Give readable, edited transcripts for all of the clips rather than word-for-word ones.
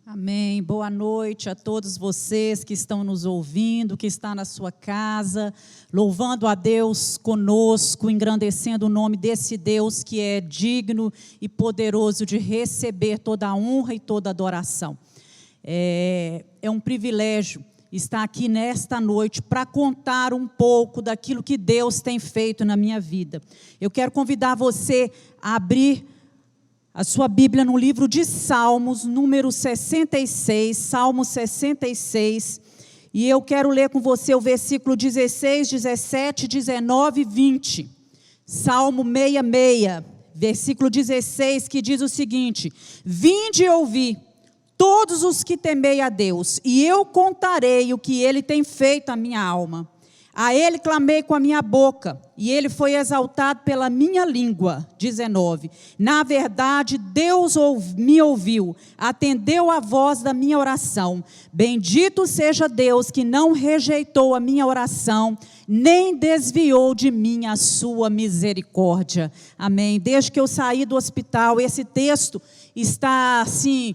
Amém. Boa noite a todos vocês que estão nos ouvindo, que estão na sua casa, louvando a Deus conosco, engrandecendo o nome desse Deus que é digno e poderoso de receber toda a honra e toda a adoração. É um privilégio estar aqui nesta noite para contar um pouco daquilo que Deus tem feito na minha vida. Eu quero convidar você a abrir a sua Bíblia no livro de Salmos, número 66, Salmo 66, e eu quero ler com você o versículo 16, 17, 19 e 20. Salmo 66, versículo 16, que diz o seguinte: Vinde e ouvi, todos os que temei a Deus, e eu contarei o que Ele tem feito à minha alma. A Ele clamei com a minha boca, e Ele foi exaltado pela minha língua. 19. Na verdade, Deus me ouviu, atendeu a voz da minha oração. Bendito seja Deus que não rejeitou a minha oração, nem desviou de mim a sua misericórdia. Amém. Desde que eu saí do hospital, esse texto está assim,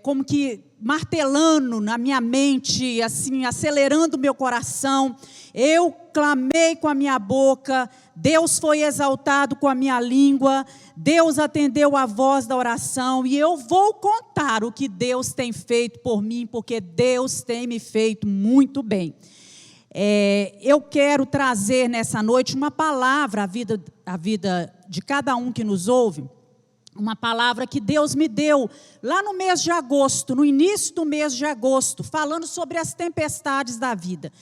como que martelando na minha mente, assim, acelerando o meu coração. Eu clamei com a minha boca, Deus foi exaltado com a minha língua, Deus atendeu a voz da oração, e eu vou contar o que Deus tem feito por mim, porque Deus tem me feito muito bem. Eu quero trazer nessa noite uma palavra à vida de cada um que nos ouve, uma palavra que Deus me deu lá no mês de agosto, no início do mês de agosto, falando sobre as tempestades da vida.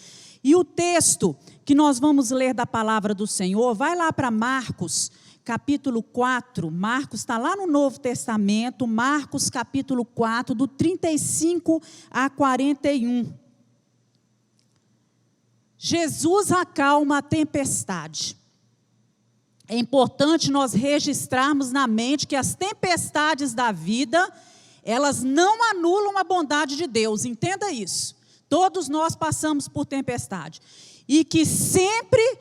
E o texto que nós vamos ler da palavra do Senhor, vai lá para Marcos, capítulo 4, Marcos está lá no Novo Testamento, Marcos capítulo 4, do 35 a 41. Jesus acalma a tempestade. É importante nós registrarmos na mente que as tempestades da vida, elas não anulam a bondade de Deus, entenda isso. Todos nós passamos por tempestade. E que sempre,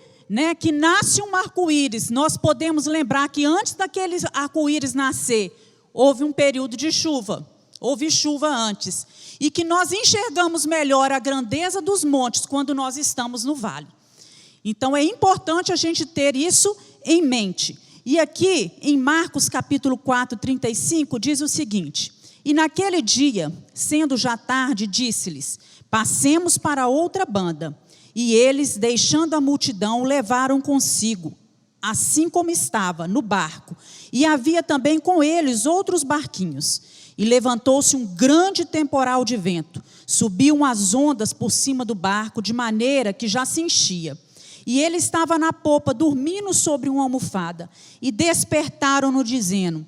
que nasce um arco-íris, nós podemos lembrar que antes daquele arco-íris nascer, houve um período de chuva, houve chuva antes. E que nós enxergamos melhor a grandeza dos montes quando nós estamos no vale. Então é importante a gente ter isso em mente. E aqui, em Marcos capítulo 4, 35, diz o seguinte: E naquele dia, sendo já tarde, disse-lhes: Passemos para outra banda. E eles, deixando a multidão, o levaram consigo, assim como estava, no barco. E havia também com eles outros barquinhos. E levantou-se um grande temporal de vento. Subiam as ondas por cima do barco, de maneira que já se enchia. E ele estava na popa, dormindo sobre uma almofada. E despertaram-no, dizendo: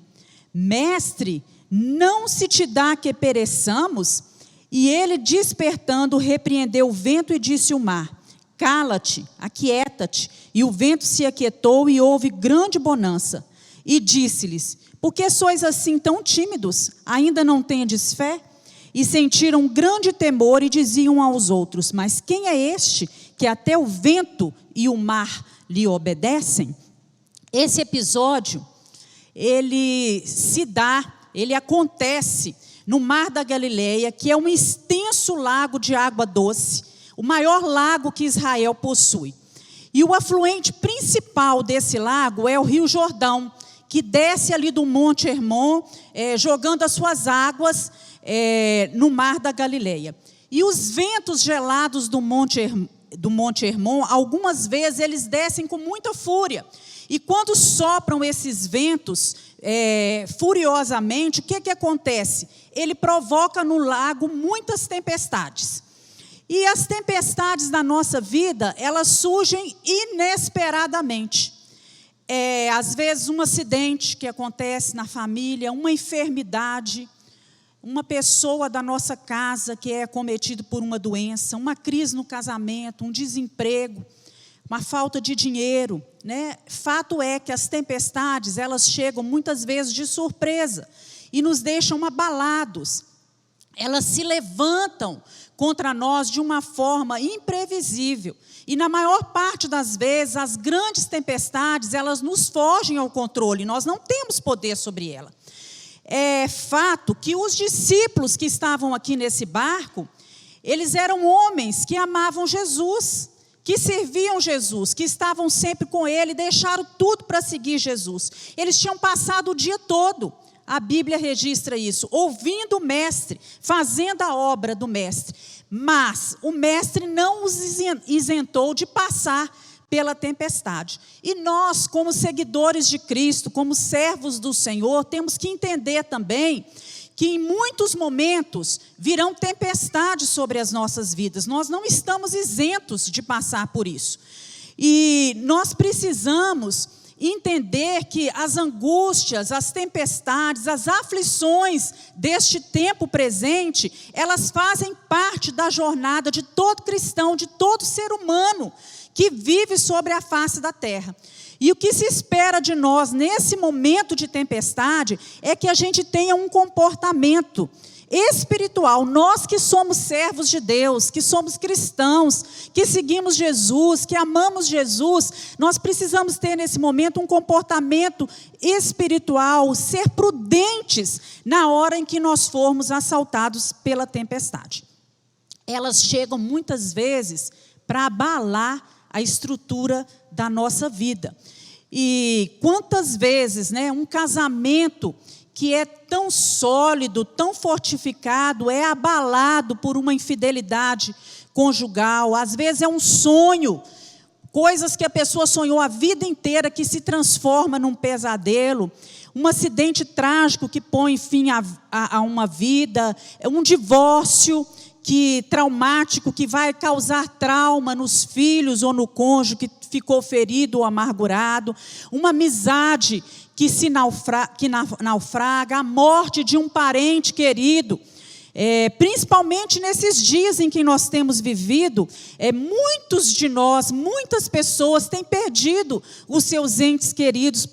Mestre, não se te dá que pereçamos? E ele, despertando, repreendeu o vento e disse ao mar: Cala-te, aquieta-te. E o vento se aquietou e houve grande bonança. E disse-lhes: Por que sois assim tão tímidos? Ainda não tendes fé? E sentiram grande temor e diziam aos outros: Mas quem é este que até o vento e o mar lhe obedecem? Esse episódio, ele acontece no Mar da Galileia, que é um extenso lago de água doce, o maior lago que Israel possui. E o afluente principal desse lago é o Rio Jordão, que desce ali do Monte Hermon, jogando as suas águas no Mar da Galileia. E os ventos gelados do Monte Hermon, algumas vezes eles descem com muita fúria. E quando sopram esses ventos furiosamente, o que acontece? Ele provoca no lago muitas tempestades. E as tempestades da nossa vida, elas surgem inesperadamente. Às vezes um acidente que acontece na família, uma enfermidade, uma pessoa da nossa casa que é acometida por uma doença, uma crise no casamento, um desemprego, uma falta de dinheiro, Fato é que as tempestades, elas chegam muitas vezes de surpresa e nos deixam abalados. Elas se levantam contra nós de uma forma imprevisível. E na maior parte das vezes, as grandes tempestades, elas nos fogem ao controle, nós não temos poder sobre ela. é fato que os discípulos que estavam aqui nesse barco, eles eram homens que amavam Jesus, que serviam Jesus, que estavam sempre com Ele, deixaram tudo para seguir Jesus. Eles tinham passado o dia todo, a Bíblia registra isso, ouvindo o Mestre, fazendo a obra do Mestre. Mas o Mestre não os isentou de passar pela tempestade. E nós, como seguidores de Cristo, como servos do Senhor, temos que entender também que em muitos momentos virão tempestades sobre as nossas vidas. Nós não estamos isentos de passar por isso. E nós precisamos entender que as angústias, as tempestades, as aflições deste tempo presente, elas fazem parte da jornada de todo cristão, de todo ser humano que vive sobre a face da terra. E o que se espera de nós nesse momento de tempestade é que a gente tenha um comportamento espiritual. Nós que somos servos de Deus, que somos cristãos, que seguimos Jesus, que amamos Jesus, nós precisamos ter nesse momento um comportamento espiritual, ser prudentes na hora em que nós formos assaltados pela tempestade. Elas chegam muitas vezes para abalar a estrutura da nossa vida. E quantas vezes, um casamento que é tão sólido, tão fortificado, é abalado por uma infidelidade conjugal. Às vezes é um sonho, coisas que a pessoa sonhou a vida inteira, que se transforma num pesadelo, um acidente trágico que põe fim a uma vida, um divórcio traumático, que vai causar trauma nos filhos ou no cônjuge que ficou ferido ou amargurado, uma amizade que naufraga, a morte de um parente querido. Principalmente nesses dias em que nós temos vivido, muitos de nós, muitas pessoas têm perdido os seus entes queridos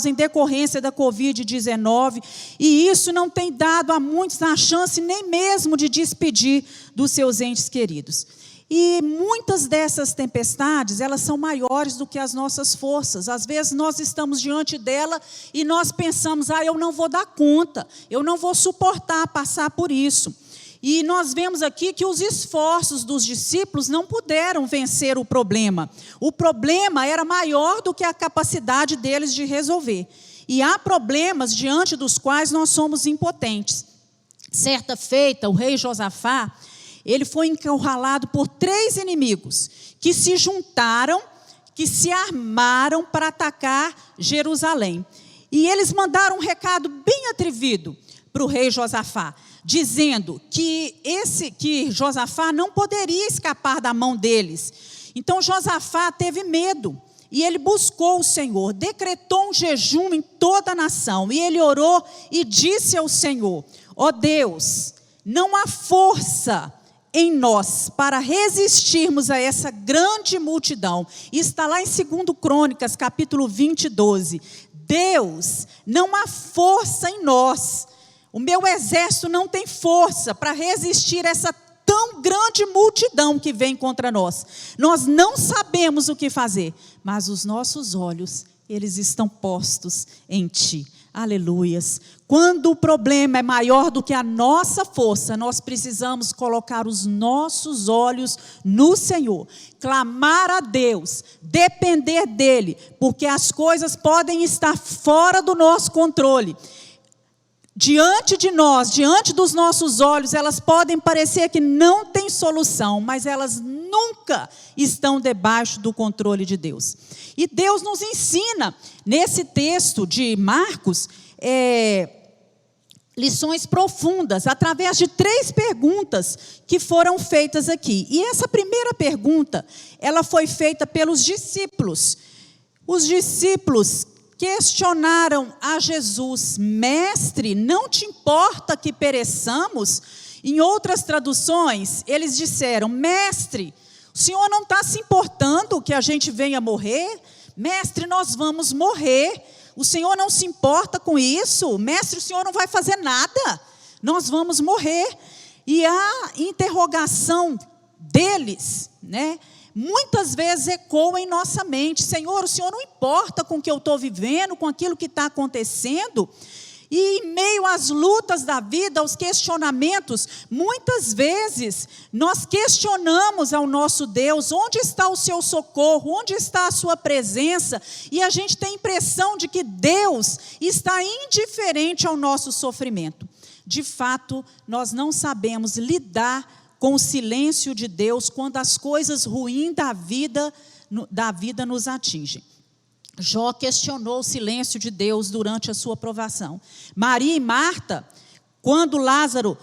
em decorrência da Covid-19, e isso não tem dado a muitos a chance nem mesmo de despedir dos seus entes queridos. E muitas dessas tempestades, elas são maiores do que as nossas forças. Às vezes nós estamos diante dela e nós pensamos, eu não vou dar conta, eu não vou suportar passar por isso. E nós vemos aqui que os esforços dos discípulos não puderam vencer o problema. O problema era maior do que a capacidade deles de resolver. E há problemas diante dos quais nós somos impotentes. Certa feita, o rei Josafá, ele foi encurralado por 3 inimigos que se juntaram, que se armaram para atacar Jerusalém. E eles mandaram um recado bem atrevido para o rei Josafá, dizendo que Josafá não poderia escapar da mão deles. Então Josafá teve medo e ele buscou o Senhor, decretou um jejum em toda a nação, e ele orou e disse ao Senhor: ó Deus, não há força em nós para resistirmos a essa grande multidão. Está lá em 2 Crônicas, capítulo 20, 12. Deus, não há força em nós. O meu exército não tem força para resistir a essa tão grande multidão que vem contra nós. Nós não sabemos o que fazer, mas os nossos olhos, eles estão postos em Ti. Aleluias. Quando o problema é maior do que a nossa força, nós precisamos colocar os nossos olhos no Senhor, clamar a Deus, depender dEle, porque as coisas podem estar fora do nosso controle. Diante de nós, diante dos nossos olhos, elas podem parecer que não têm solução, mas elas nunca estão debaixo do controle de Deus. E Deus nos ensina, nesse texto de Marcos, lições profundas, através de 3 perguntas que foram feitas aqui. E essa primeira pergunta, ela foi feita pelos discípulos. Os discípulos questionaram a Jesus: mestre, não te importa que pereçamos? Em outras traduções, eles disseram: mestre, o Senhor não está se importando que a gente venha morrer? Mestre, nós vamos morrer. O Senhor não se importa com isso? Mestre, o Senhor não vai fazer nada. Nós vamos morrer. E a interrogação deles, muitas vezes ecoa em nossa mente: Senhor, o Senhor não importa com o que eu estou vivendo, com aquilo que está acontecendo? E em meio às lutas da vida, aos questionamentos, muitas vezes nós questionamos ao nosso Deus, onde está o seu socorro, onde está a sua presença, e a gente tem a impressão de que Deus está indiferente ao nosso sofrimento. De fato, nós não sabemos lidar com o silêncio de Deus quando as coisas ruins da vida nos atingem. Jó questionou o silêncio de Deus durante a sua provação. Maria e Marta, quando Lázaro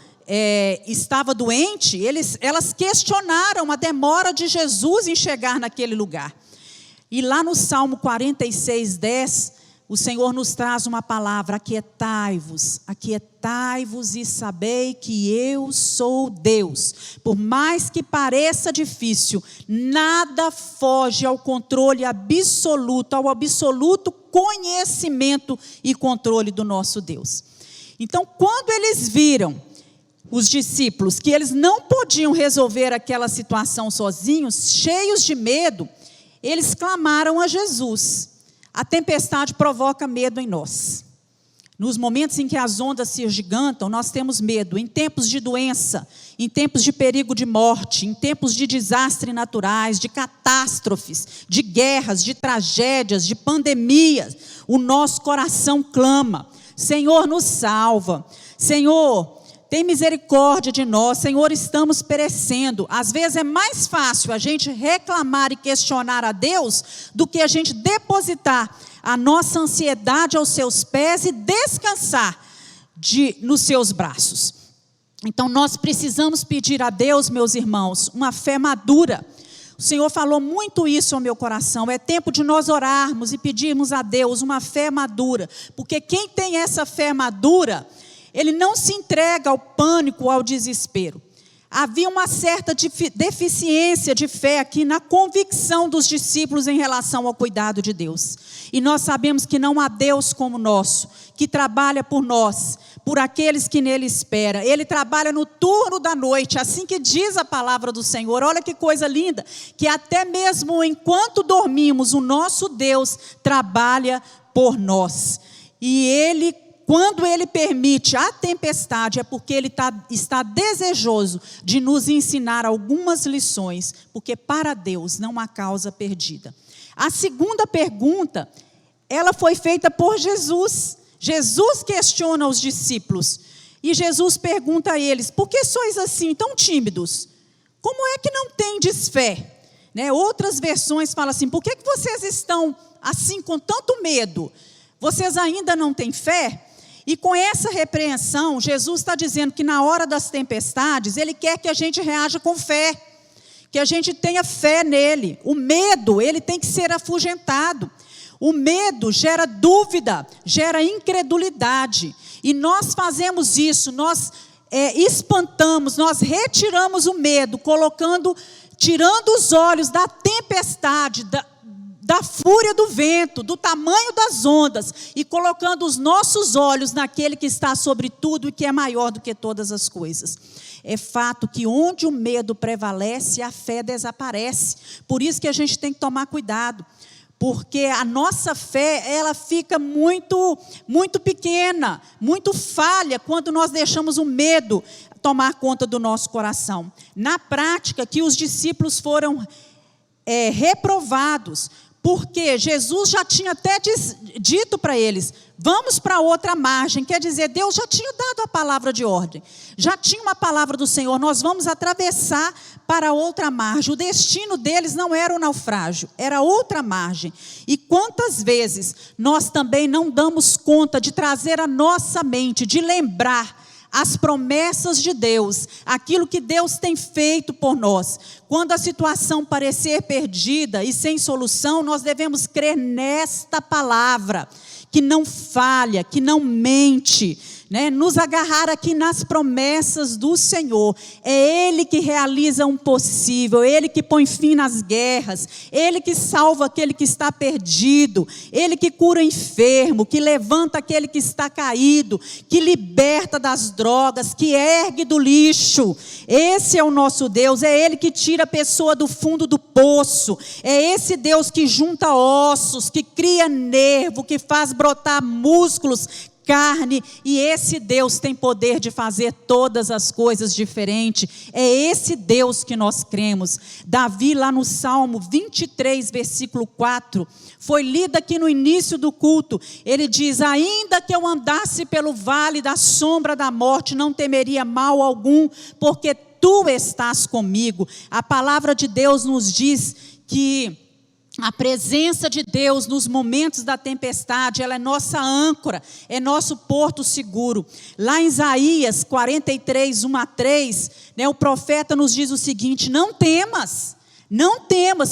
estava doente, elas questionaram a demora de Jesus em chegar naquele lugar. E lá no Salmo 46:10, o Senhor nos traz uma palavra: aquietai-vos e sabei que eu sou Deus. Por mais que pareça difícil, nada foge ao controle absoluto, ao absoluto conhecimento e controle do nosso Deus. Então, quando eles viram, os discípulos, que eles não podiam resolver aquela situação sozinhos, cheios de medo, eles clamaram a Jesus. A tempestade provoca medo em nós. Nos momentos em que as ondas se agigantam, nós temos medo. Em tempos de doença, em tempos de perigo de morte, em tempos de desastres naturais, de catástrofes, de guerras, de tragédias, de pandemias, o nosso coração clama: Senhor, nos salva. Senhor, tem misericórdia de nós. Senhor, estamos perecendo. Às vezes é mais fácil a gente reclamar e questionar a Deus do que a gente depositar a nossa ansiedade aos seus pés e descansar nos seus braços. Então nós precisamos pedir a Deus, meus irmãos, uma fé madura. O Senhor falou muito isso ao meu coração. É tempo de nós orarmos e pedirmos a Deus uma fé madura, porque quem tem essa fé madura, ele não se entrega ao pânico, ao desespero. Havia uma certa deficiência de fé aqui na convicção dos discípulos em relação ao cuidado de Deus. E nós sabemos que não há Deus como nosso, que trabalha por nós, por aqueles que nele esperam. Ele trabalha no turno da noite, assim que diz a palavra do Senhor. Olha que coisa linda, que até mesmo enquanto dormimos, o nosso Deus trabalha por nós. E quando Ele permite a tempestade, é porque Ele está desejoso de nos ensinar algumas lições, porque para Deus não há causa perdida. A segunda pergunta, ela foi feita por Jesus. Jesus questiona os discípulos, e Jesus pergunta a eles: por que sois assim tão tímidos? Como é que não tendes fé? Outras versões falam assim: por que vocês estão assim com tanto medo? Vocês ainda não têm fé? E com essa repreensão, Jesus está dizendo que na hora das tempestades, Ele quer que a gente reaja com fé, que a gente tenha fé nele. O medo, ele tem que ser afugentado. O medo gera dúvida, gera incredulidade. E nós fazemos isso, nós espantamos, nós retiramos o medo, tirando os olhos da tempestade, da fúria do vento, do tamanho das ondas, e colocando os nossos olhos naquele que está sobre tudo e que é maior do que todas as coisas. É fato que onde o medo prevalece, a fé desaparece. Por isso que a gente tem que tomar cuidado, porque a nossa fé, ela fica muito, muito pequena, muito falha, quando nós deixamos o medo tomar conta do nosso coração. Na prática, que os discípulos foram reprovados, porque Jesus já tinha até dito para eles: vamos para outra margem. Quer dizer, Deus já tinha dado a palavra de ordem, já tinha uma palavra do Senhor: nós vamos atravessar para outra margem. O destino deles não era o naufrágio, era outra margem. E quantas vezes nós também não damos conta de trazer à nossa mente, de lembrar as promessas de Deus, aquilo que Deus tem feito por nós. Quando a situação parecer perdida e sem solução, nós devemos crer nesta palavra, que não falha, que não mente, nos agarrar aqui nas promessas do Senhor. É Ele que realiza o impossível, Ele que põe fim nas guerras, Ele que salva aquele que está perdido, Ele que cura o enfermo, que levanta aquele que está caído, que liberta das drogas, que ergue do lixo. Esse é o nosso Deus, é Ele que tira a pessoa do fundo do poço, é esse Deus que junta ossos, que cria nervo, que faz brotar músculos, carne, e esse Deus tem poder de fazer todas as coisas diferentes. É esse Deus que nós cremos. Davi, lá no Salmo 23, versículo 4, foi lido aqui no início do culto. Ele diz: ainda que eu andasse pelo vale da sombra da morte, não temeria mal algum, porque tu estás comigo. A palavra de Deus nos diz que a presença de Deus nos momentos da tempestade, ela é nossa âncora, é nosso porto seguro. Lá em Isaías 43, 1-3, o profeta nos diz o seguinte: não temas,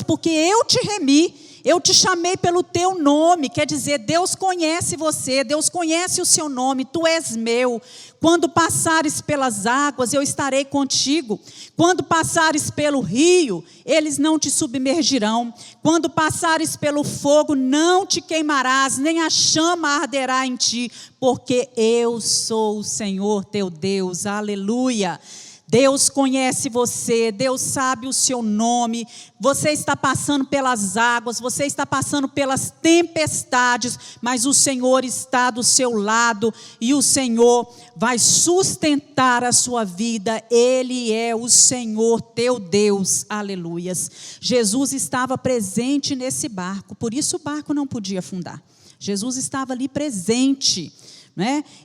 porque eu te remi, eu te chamei pelo teu nome. Quer dizer, Deus conhece você, Deus conhece o seu nome, tu és meu. Quando passares pelas águas, eu estarei contigo. Quando passares pelo rio, eles não te submergirão. Quando passares pelo fogo, não te queimarás, nem a chama arderá em ti, porque eu sou o Senhor teu Deus. Aleluia. Deus conhece você, Deus sabe o seu nome. Você está passando pelas águas, você está passando pelas tempestades, mas o Senhor está do seu lado e o Senhor vai sustentar a sua vida. Ele é o Senhor teu Deus. Aleluias. Jesus estava presente nesse barco, por isso o barco não podia afundar. Jesus estava ali presente.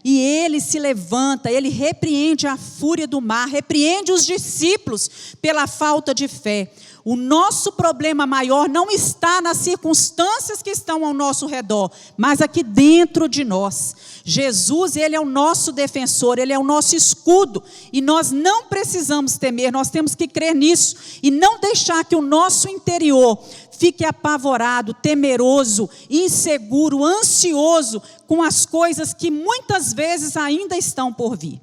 E ele se levanta, ele repreende a fúria do mar, repreende os discípulos pela falta de fé. O nosso problema maior não está nas circunstâncias que estão ao nosso redor, mas aqui dentro de nós. Jesus, ele é o nosso defensor, ele é o nosso escudo, e nós não precisamos temer, nós temos que crer nisso, e não deixar que o nosso interior fique apavorado, temeroso, inseguro, ansioso com as coisas que muitas vezes ainda estão por vir.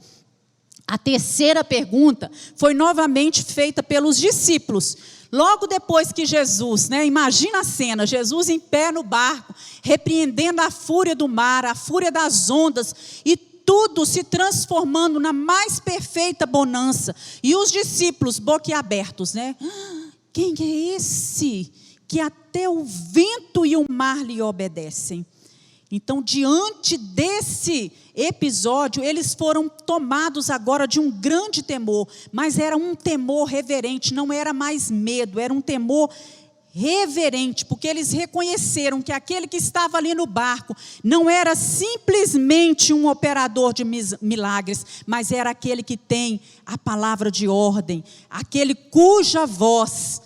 A terceira pergunta foi novamente feita pelos discípulos. Logo depois que Jesus, imagina a cena, Jesus em pé no barco, repreendendo a fúria do mar, a fúria das ondas, e tudo se transformando na mais perfeita bonança. E os discípulos boquiabertos, quem é esse que até o vento e o mar lhe obedecem? Então, diante desse episódio, eles foram tomados agora de um grande temor, mas era um temor reverente, não era mais medo, era um temor reverente, porque eles reconheceram que aquele que estava ali no barco não era simplesmente um operador de milagres, mas era aquele que tem a palavra de ordem, aquele cuja voz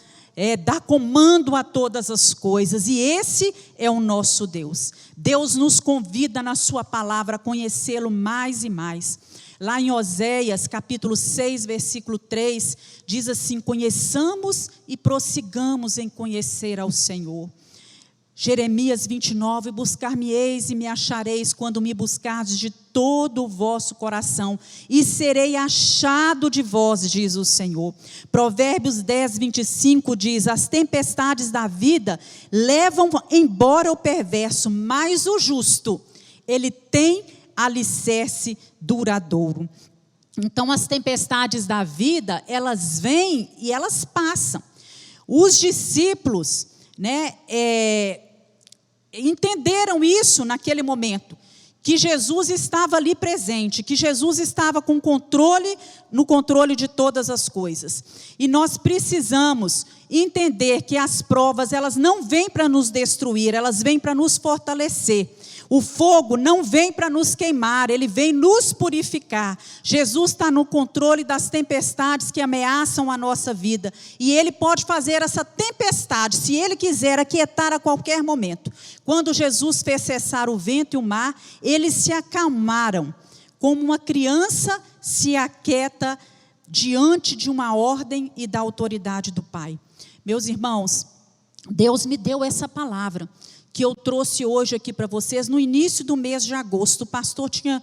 dá comando a todas as coisas, e esse é o nosso Deus. Deus nos convida na sua palavra a conhecê-lo mais e mais. Lá em Oséias, capítulo 6, versículo 3, diz assim: conheçamos e prossigamos em conhecer ao Senhor. Jeremias 29, buscar-me-eis e me achareis quando me buscardes de todo o vosso coração, e serei achado de vós, diz o Senhor. Provérbios 10, 25 diz: as tempestades da vida levam embora o perverso, mas o justo, ele tem alicerce duradouro. Então as tempestades da vida, elas vêm e elas passam. Os discípulos, entenderam isso naquele momento, que Jesus estava ali presente, que Jesus estava no controle de todas as coisas. E nós precisamos entender que as provas, elas não vêm para nos destruir, elas vêm para nos fortalecer. O fogo não vem para nos queimar, ele vem nos purificar. Jesus está no controle das tempestades que ameaçam a nossa vida. E ele pode fazer essa tempestade, se ele quiser, aquietar a qualquer momento. Quando Jesus fez cessar o vento e o mar, eles se acalmaram, como uma criança se aquieta diante de uma ordem e da autoridade do Pai. Meus irmãos, Deus me deu essa palavra que eu trouxe hoje aqui para vocês no início do mês de agosto. O pastor tinha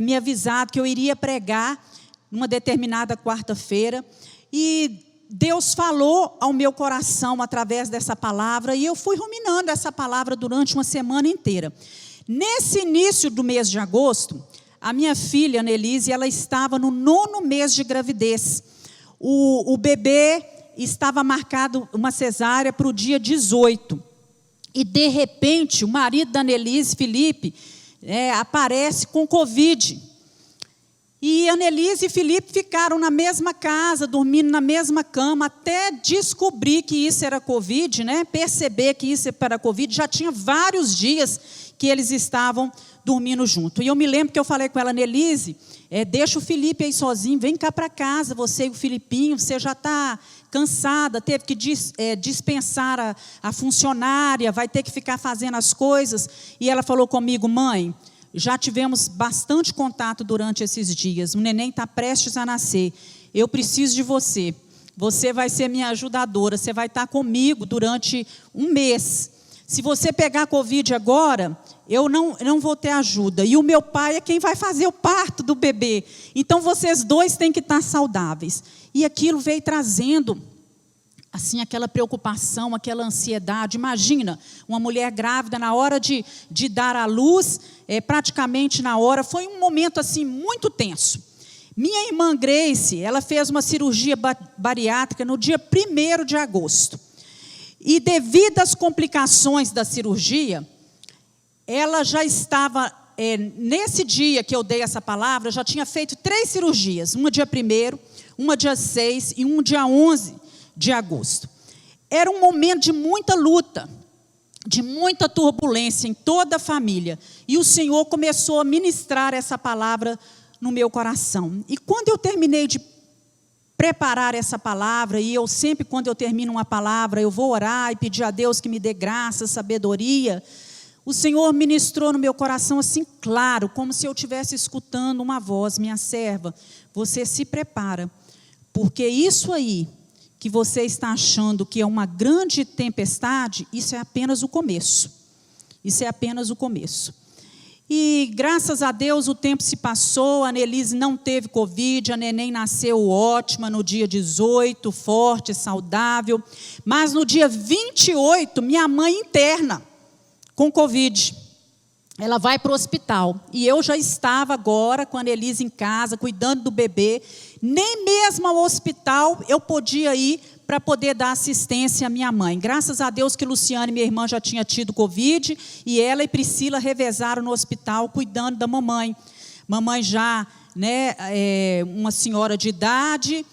me avisado que eu iria pregar numa determinada quarta-feira, e Deus falou ao meu coração através dessa palavra, e eu fui ruminando essa palavra durante uma semana inteira. Nesse início do mês de agosto, a minha filha, Nelise, ela estava no 9º mês de gravidez. O bebê estava marcado uma cesárea para o dia 18. E de repente, o marido da Nelise, Felipe, aparece com Covid. E Annelise e Felipe ficaram na mesma casa, dormindo na mesma cama, até descobrir que isso era Covid, né? Perceber que isso era Covid. Já tinha vários dias que eles estavam dormindo junto. E eu me lembro que eu falei com ela: Annelise, deixa o Felipe aí sozinho, vem cá para casa, você e o Filipinho, você já está cansada, teve que dispensar a funcionária, vai ter que ficar fazendo as coisas. E ela falou comigo: mãe, já tivemos bastante contato durante esses dias, o neném está prestes a nascer, eu preciso de você, você vai ser minha ajudadora, você vai estar comigo durante um mês. Se você pegar Covid agora, eu não vou ter ajuda, e o meu pai é quem vai fazer o parto do bebê, então vocês dois têm que estar saudáveis. E aquilo veio trazendo assim, aquela preocupação, aquela ansiedade. Imagina, uma mulher grávida na hora de dar à luz, praticamente na hora, foi um momento assim muito tenso. Minha irmã Grace, ela fez uma cirurgia bariátrica no dia 1º de agosto. E devido às complicações da cirurgia, ela já estava, nesse dia que eu dei essa palavra, já tinha feito 3 cirurgias, uma dia 1º, uma dia 6 e um dia 11 de agosto. Era um momento de muita luta, de muita turbulência em toda a família. E o Senhor começou a ministrar essa palavra no meu coração. E quando eu terminei de preparar essa palavra, e eu sempre, quando eu termino uma palavra, eu vou orar e pedir a Deus que me dê graça, sabedoria, o Senhor ministrou no meu coração assim claro, como se eu estivesse escutando uma voz: minha serva, você se prepara, porque isso aí que você está achando que é uma grande tempestade, isso é apenas o começo. Isso é apenas o começo. E graças a Deus o tempo se passou, a Annelise não teve Covid, a neném nasceu ótima no dia 18, forte, saudável. Mas no dia 28, minha mãe interna com Covid. Ela vai para o hospital. E eu já estava agora com a Annelise em casa, cuidando do bebê. Nem mesmo ao hospital eu podia ir para poder dar assistência à minha mãe. Graças a Deus que Luciane, minha irmã, já tinha tido Covid, e ela e Priscila revezaram no hospital cuidando da mamãe. Mamãe já, uma senhora de idade,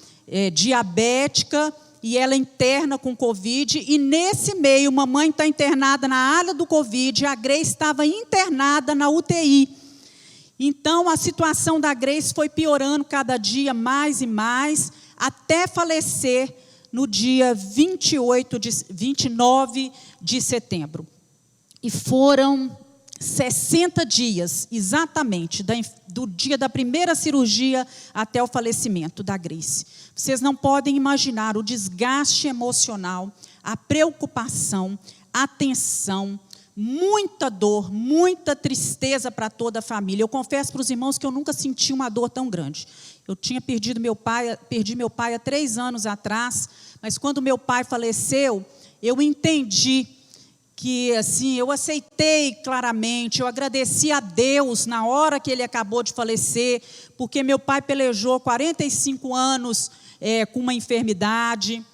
diabética, e ela interna com Covid, e nesse meio, mamãe está internada na ala do Covid, e a Grace estava internada na UTI. Então, a situação da Grace foi piorando cada dia mais e mais, até falecer no dia 29 de setembro. E foram 60 dias, exatamente, do dia da primeira cirurgia até o falecimento da Grace. Vocês não podem imaginar o desgaste emocional, a preocupação, a tensão, muita dor, muita tristeza para toda a família. Eu confesso para os irmãos que eu nunca senti uma dor tão grande. Eu tinha perdi meu pai há 3 anos atrás, mas quando meu pai faleceu, eu entendi que, assim, eu aceitei claramente, eu agradeci a Deus na hora que ele acabou de falecer, porque meu pai pelejou 45 anos com uma enfermidade,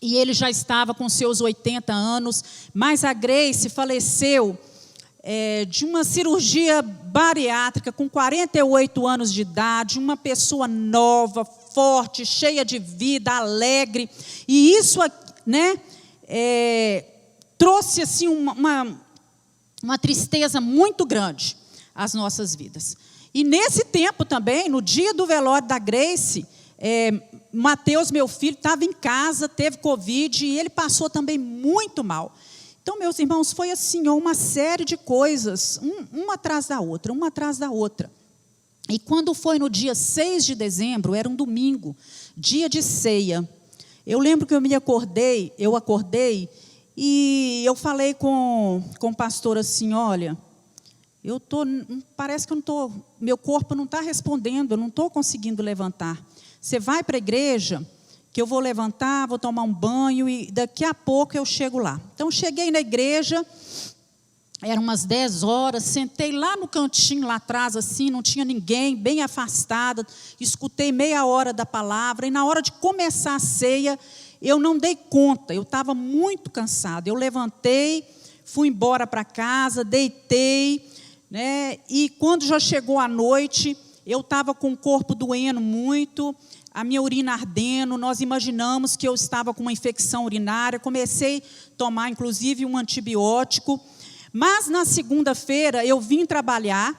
e ele já estava com seus 80 anos, mas a Grace faleceu de uma cirurgia bariátrica com 48 anos de idade, uma pessoa nova, forte, cheia de vida, alegre, e isso, trouxe assim uma tristeza muito grande às nossas vidas. E nesse tempo também, no dia do velório da Grace, Mateus, meu filho, estava em casa, teve Covid, e ele passou também muito mal. Então, meus irmãos, foi assim, uma série de coisas, uma atrás da outra, uma atrás da outra. E quando foi no dia 6 de dezembro, era um domingo, dia de ceia, eu lembro que eu acordei, e eu falei com o pastor assim: olha, parece que meu corpo não está respondendo, eu não estou conseguindo levantar. Você vai para a igreja, que eu vou levantar, vou tomar um banho, e daqui a pouco eu chego lá. Então, cheguei na igreja, eram umas 10 horas, sentei lá no cantinho, lá atrás, assim, não tinha ninguém, bem afastada, escutei meia hora da palavra, e na hora de começar a ceia, eu não dei conta, eu estava muito cansada. Eu levantei, fui embora para casa, deitei, né? E quando já chegou a noite, eu estava com o corpo doendo muito, a minha urina ardendo, nós imaginamos que eu estava com uma infecção urinária, comecei a tomar, inclusive, um antibiótico. Mas, na segunda-feira, eu vim trabalhar,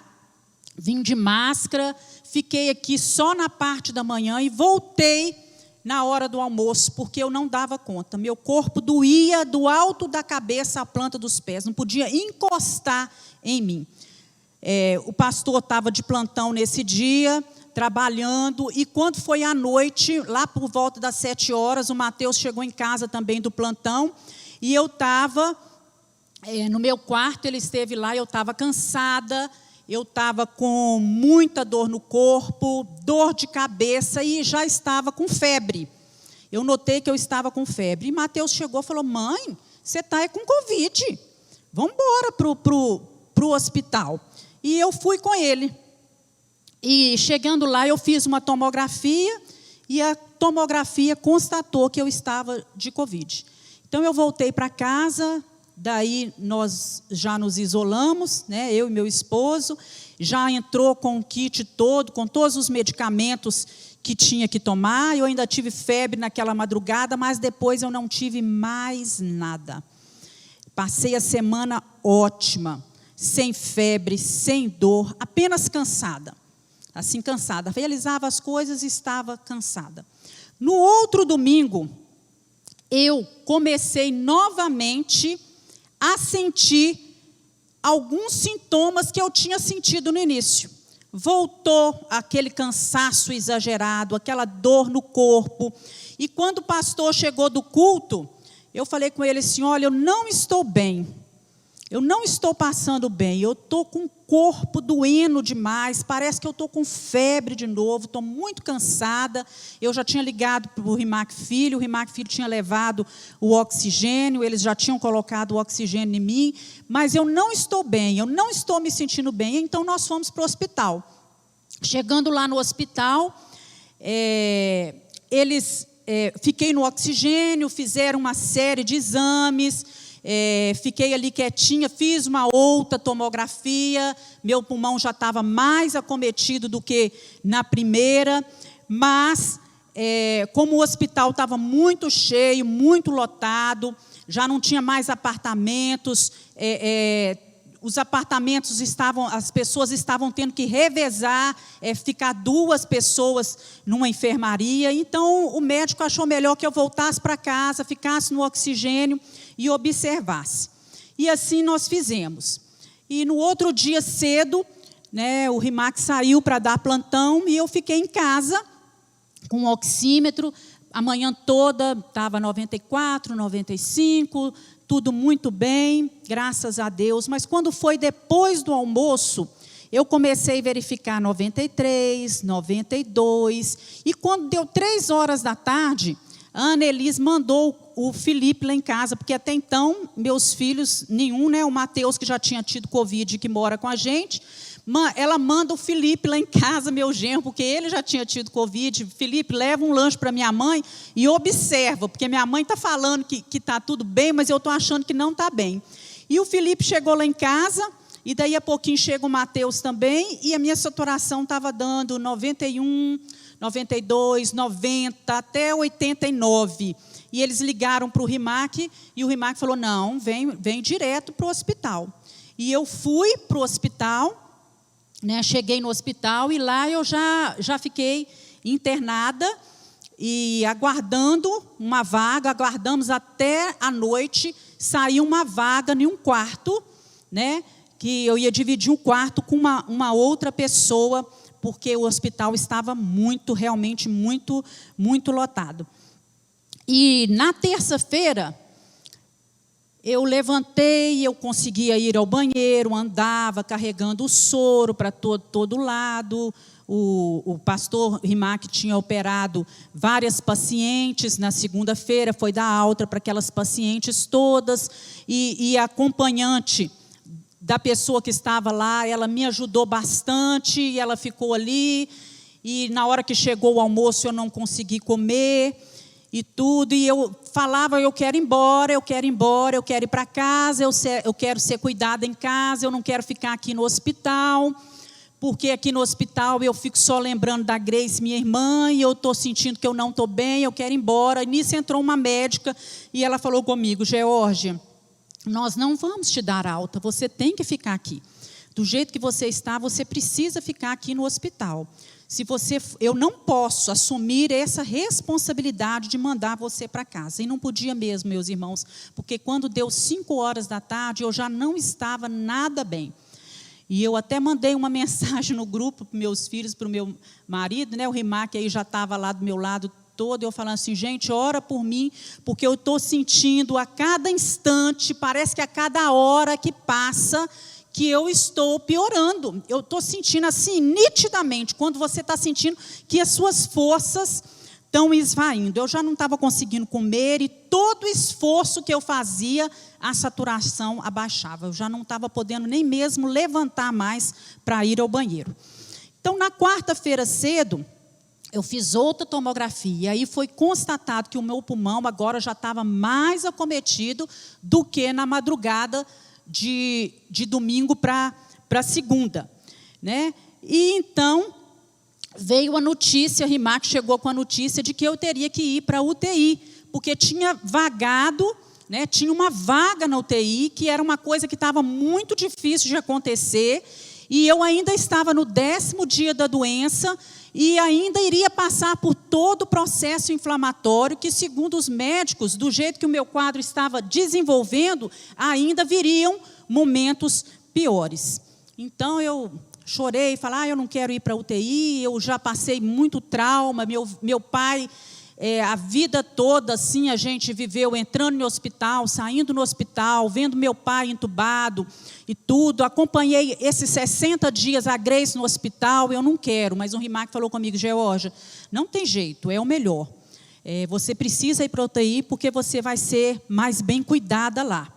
vim de máscara, fiquei aqui só na parte da manhã e voltei na hora do almoço, porque eu não dava conta. Meu corpo doía do alto da cabeça à planta dos pés, não podia encostar em mim. O pastor estava de plantão nesse dia, trabalhando, e quando foi à noite, lá por volta das 7 horas, o Mateus chegou em casa também do plantão, e eu estava no meu quarto, ele esteve lá, eu estava cansada, eu estava com muita dor no corpo, dor de cabeça e já estava com febre. Eu notei que eu estava com febre. E Mateus chegou e falou: mãe, você está com Covid, vamos embora para o hospital. E eu fui com ele. E chegando lá, eu fiz uma tomografia e a tomografia constatou que eu estava de Covid. Então, eu voltei para casa. Daí nós já nos isolamos, né, eu e meu esposo, já entrou com o kit todo, com todos os medicamentos que tinha que tomar. Eu ainda tive febre naquela madrugada, mas depois eu não tive mais nada. Passei a semana ótima, sem febre, sem dor, apenas cansada. Assim, cansada. Realizava as coisas e estava cansada. No outro domingo, eu comecei novamente a sentir alguns sintomas que eu tinha sentido no início. Voltou aquele cansaço exagerado, aquela dor no corpo. E quando o pastor chegou do culto, eu falei com ele assim: olha, eu não estou bem. Eu não estou passando bem, eu estou com o corpo doendo demais, parece que eu estou com febre de novo, estou muito cansada. Eu já tinha ligado para o Rimac Filho, o Rimac Filho tinha levado o oxigênio, eles já tinham colocado o oxigênio em mim, mas eu não estou bem, eu não estou me sentindo bem, então nós fomos para o hospital. Chegando lá no hospital, fiquei no oxigênio, fizeram uma série de exames. Fiquei ali quietinha, fiz uma outra tomografia, meu pulmão já estava mais acometido do que na primeira, mas como o hospital estava muito cheio, muito lotado, já não tinha mais apartamentos, os apartamentos as pessoas estavam tendo que revezar, ficar 2 pessoas numa enfermaria. Então o médico achou melhor que eu voltasse para casa, ficasse no oxigênio e observasse. E assim nós fizemos. E no outro dia cedo, né, o Rimac saiu para dar plantão e eu fiquei em casa com o oxímetro. A manhã toda estava 94, 95, tudo muito bem, graças a Deus. Mas quando foi depois do almoço, eu comecei a verificar 93, 92. E quando deu 3 horas da tarde, a Ana Elis mandou o Felipe lá em casa, porque até então, meus filhos, nenhum, né? O Mateus, que já tinha tido Covid, que mora com a gente, ela manda o Felipe lá em casa, meu genro, porque ele já tinha tido Covid. Felipe, leva um lanche para minha mãe e observa, porque minha mãe está falando que está tudo bem, mas eu estou achando que não está bem. E o Felipe chegou lá em casa, e daí a pouquinho chega o Mateus também, e a minha saturação estava dando 91, 92, 90, até 89. E eles ligaram para o Rimac, e o Rimac falou: não, vem direto para o hospital. E eu fui para o hospital, né, cheguei no hospital, e lá eu já fiquei internada, e aguardando uma vaga, aguardamos até a noite, saiu uma vaga em um quarto, né, que eu ia dividir um quarto com uma outra pessoa, porque o hospital estava realmente muito, muito lotado. E na terça-feira, eu levantei, eu conseguia ir ao banheiro, andava carregando o soro para todo lado. O pastor Rimac tinha operado várias pacientes na segunda-feira, foi dar alta para aquelas pacientes todas, e a acompanhante da pessoa que estava lá, ela me ajudou bastante, e ela ficou ali, e na hora que chegou o almoço eu não consegui comer. e tudo, e eu falava, eu quero ir embora, eu quero ir embora, eu quero ir para casa, eu quero ser cuidada em casa, eu não quero ficar aqui no hospital, porque aqui no hospital eu fico só lembrando da Grace, minha irmã, e eu estou sentindo que eu não estou bem, eu quero ir embora. E nisso entrou uma médica, e ela falou comigo: Georgia, nós não vamos te dar alta, você tem que ficar aqui. Do jeito que você está, você precisa ficar aqui no hospital. Eu não posso assumir essa responsabilidade de mandar você para casa. E não podia mesmo, meus irmãos, porque quando deu 5 horas da tarde, eu já não estava nada bem. E eu até mandei uma mensagem no grupo para meus filhos, para o meu marido, né? O Rimac aí já estava lá do meu lado todo, eu falando assim: gente, ora por mim, porque eu estou sentindo a cada instante, parece que a cada hora que passa, que eu estou piorando. Eu estou sentindo assim, nitidamente, quando você está sentindo que as suas forças estão esvaindo. Eu já não estava conseguindo comer, e todo o esforço que eu fazia, a saturação abaixava. Eu já não estava podendo nem mesmo levantar mais para ir ao banheiro. Então, na quarta-feira cedo, eu fiz outra tomografia, e aí foi constatado que o meu pulmão agora já estava mais acometido do que na madrugada de domingo para segunda, né? E então veio a notícia, a Rimac chegou com a notícia de que eu teria que ir para a UTI, porque tinha vagado, né, tinha uma vaga na UTI, que era uma coisa que estava muito difícil de acontecer, e eu ainda estava no 10º dia da doença, e ainda iria passar por todo o processo inflamatório, que, segundo os médicos, do jeito que o meu quadro estava desenvolvendo, ainda viriam momentos piores. Então, eu chorei, falei: eu não quero ir para a UTI, eu já passei muito trauma, meu pai, a vida toda, assim, a gente viveu entrando no hospital, saindo no hospital, vendo meu pai entubado e tudo, acompanhei esses 60 dias a Grace no hospital, eu não quero. Mas o Rimac falou comigo: Georgia, não tem jeito, é o melhor, você precisa ir para a UTI, porque você vai ser mais bem cuidada lá.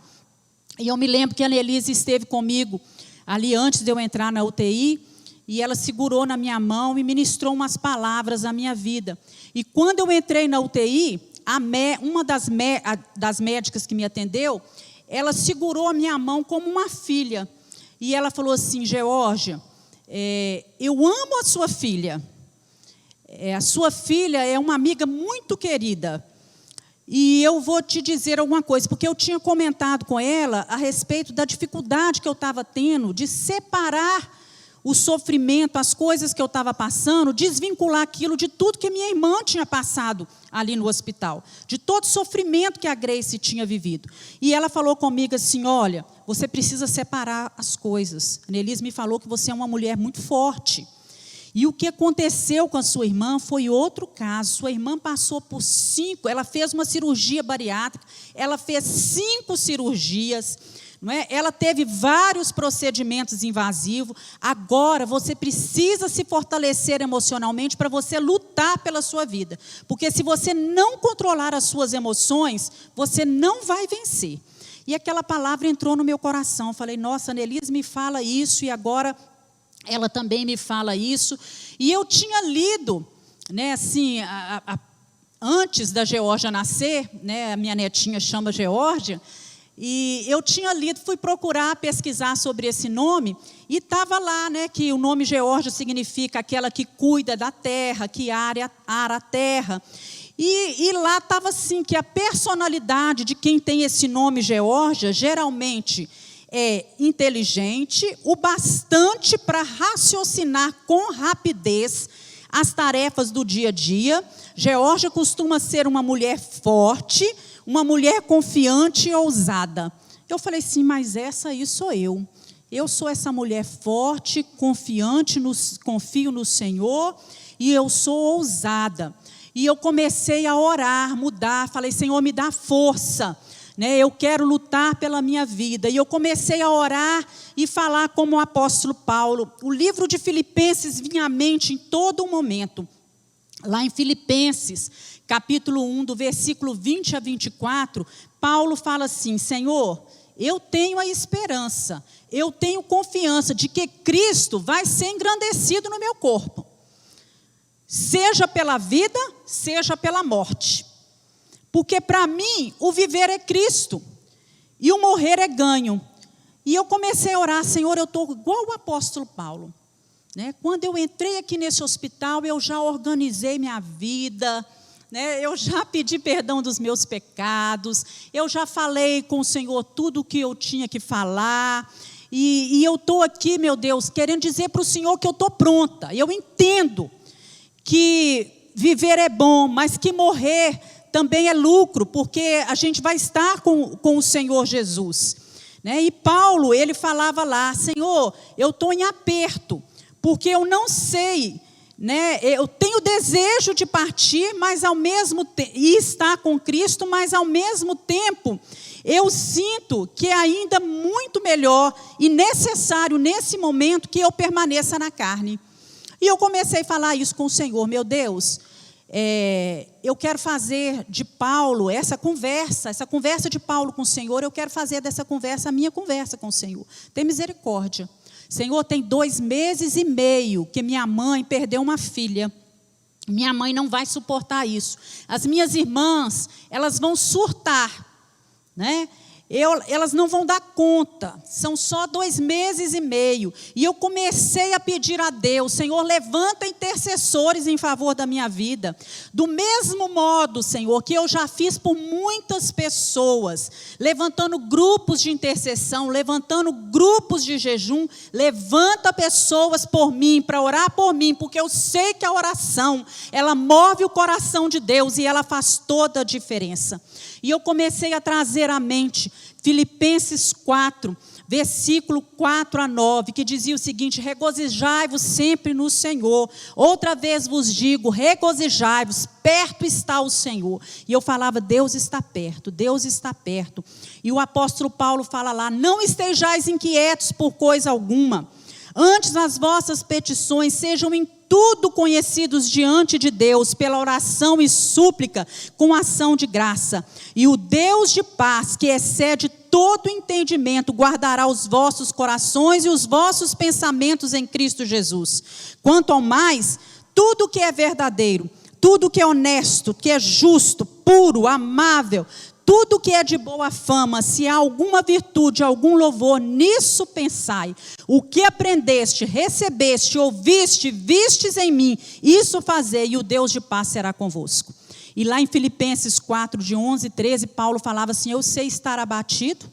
E eu me lembro que a Annelise esteve comigo ali antes de eu entrar na UTI, e ela segurou na minha mão e ministrou umas palavras à minha vida. E quando eu entrei na UTI, uma das médicas que me atendeu, ela segurou a minha mão como uma filha. E ela falou assim: Georgia, eu amo a sua filha. A sua filha é uma amiga muito querida. E eu vou te dizer alguma coisa, porque eu tinha comentado com ela a respeito da dificuldade que eu estava tendo de separar o sofrimento, as coisas que eu estava passando, desvincular aquilo de tudo que minha irmã tinha passado ali no hospital, de todo o sofrimento que a Grace tinha vivido. E ela falou comigo assim: olha, você precisa separar as coisas. A Annelise me falou que você é uma mulher muito forte. E o que aconteceu com a sua irmã foi outro caso. Sua irmã passou por 5, ela fez uma cirurgia bariátrica, ela fez 5 cirurgias, não é? Ela teve vários procedimentos invasivos. Agora você precisa se fortalecer emocionalmente para você lutar pela sua vida. Porque se você não controlar as suas emoções, você não vai vencer. E aquela palavra entrou no meu coração. Eu falei: nossa, a Annelise me fala isso, e agora ela também me fala isso. E eu tinha lido, né, assim, antes da Georgia nascer, né, a minha netinha chama Georgia, e eu tinha lido, fui procurar, pesquisar sobre esse nome, e estava lá, né, que o nome Georgia significa aquela que cuida da terra, que ara a terra. E lá estava assim, que a personalidade de quem tem esse nome Georgia, geralmente é inteligente, o bastante para raciocinar com rapidez as tarefas do dia a dia. Georgia costuma ser uma mulher forte, uma mulher confiante e ousada. Eu falei assim: mas essa aí sou eu. Eu sou essa mulher forte, confiante, confio no Senhor, e eu sou ousada. E eu comecei a orar, mudar, falei: Senhor, me dá força, né? Eu quero lutar pela minha vida. E eu comecei a orar e falar como o apóstolo Paulo. O livro de Filipenses vinha à mente em todo momento. Lá em Filipenses, capítulo 1, do versículo 20 a 24, Paulo fala assim: Senhor, eu tenho a esperança, eu tenho confiança de que Cristo vai ser engrandecido no meu corpo, seja pela vida, seja pela morte. Porque para mim, o viver é Cristo e o morrer é ganho. E eu comecei a orar, Senhor, eu estou igual o apóstolo Paulo. Né? Quando eu entrei aqui nesse hospital, eu já organizei minha vida, né? Eu já pedi perdão dos meus pecados, eu já falei com o Senhor tudo o que eu tinha que falar. E eu estou aqui, meu Deus, querendo dizer para o Senhor que eu estou pronta. Eu entendo que viver é bom, mas que morrer também é lucro, porque a gente vai estar com o Senhor Jesus. Né? E Paulo, ele falava lá, Senhor, eu estou em aperto, porque eu não sei, né? Eu tenho desejo de partir, mas ao mesmo tempo, e estar com Cristo, mas ao mesmo tempo, eu sinto que é ainda muito melhor e necessário nesse momento que eu permaneça na carne. E eu comecei a falar isso com o Senhor, meu Deus, eu quero fazer de Paulo essa conversa de Paulo com o Senhor, eu quero fazer dessa conversa a minha conversa com o Senhor. Tem misericórdia. Senhor, tem 2 meses e meio que minha mãe perdeu uma filha. Minha mãe não vai suportar isso. As minhas irmãs, elas vão surtar, né? Elas não vão dar conta, são só 2 meses e meio, e eu comecei a pedir a Deus, Senhor, levanta intercessores em favor da minha vida, do mesmo modo, Senhor, que eu já fiz por muitas pessoas, levantando grupos de intercessão, levantando grupos de jejum, levanta pessoas por mim, para orar por mim, porque eu sei que a oração, ela move o coração de Deus, e ela faz toda a diferença. E eu comecei a trazer à mente Filipenses 4, versículo 4 a 9, que dizia o seguinte: regozijai-vos sempre no Senhor. Outra vez vos digo, regozijai-vos, perto está o Senhor. E eu falava, Deus está perto, Deus está perto. E o apóstolo Paulo fala lá, não estejais inquietos por coisa alguma. Antes as vossas petições sejam em tudo conhecidos diante de Deus, pela oração e súplica, com ação de graça. E o Deus de paz, que excede todo entendimento, guardará os vossos corações e os vossos pensamentos em Cristo Jesus. Quanto ao mais, tudo que é verdadeiro, tudo que é honesto, que é justo, puro, amável, tudo que é de boa fama, se há alguma virtude, algum louvor, nisso pensai. O que aprendeste, recebeste, ouviste, vistes em mim, isso fazei, e o Deus de paz será convosco. E lá em Filipenses 4, de 11 e 13, Paulo falava assim, eu sei estar abatido,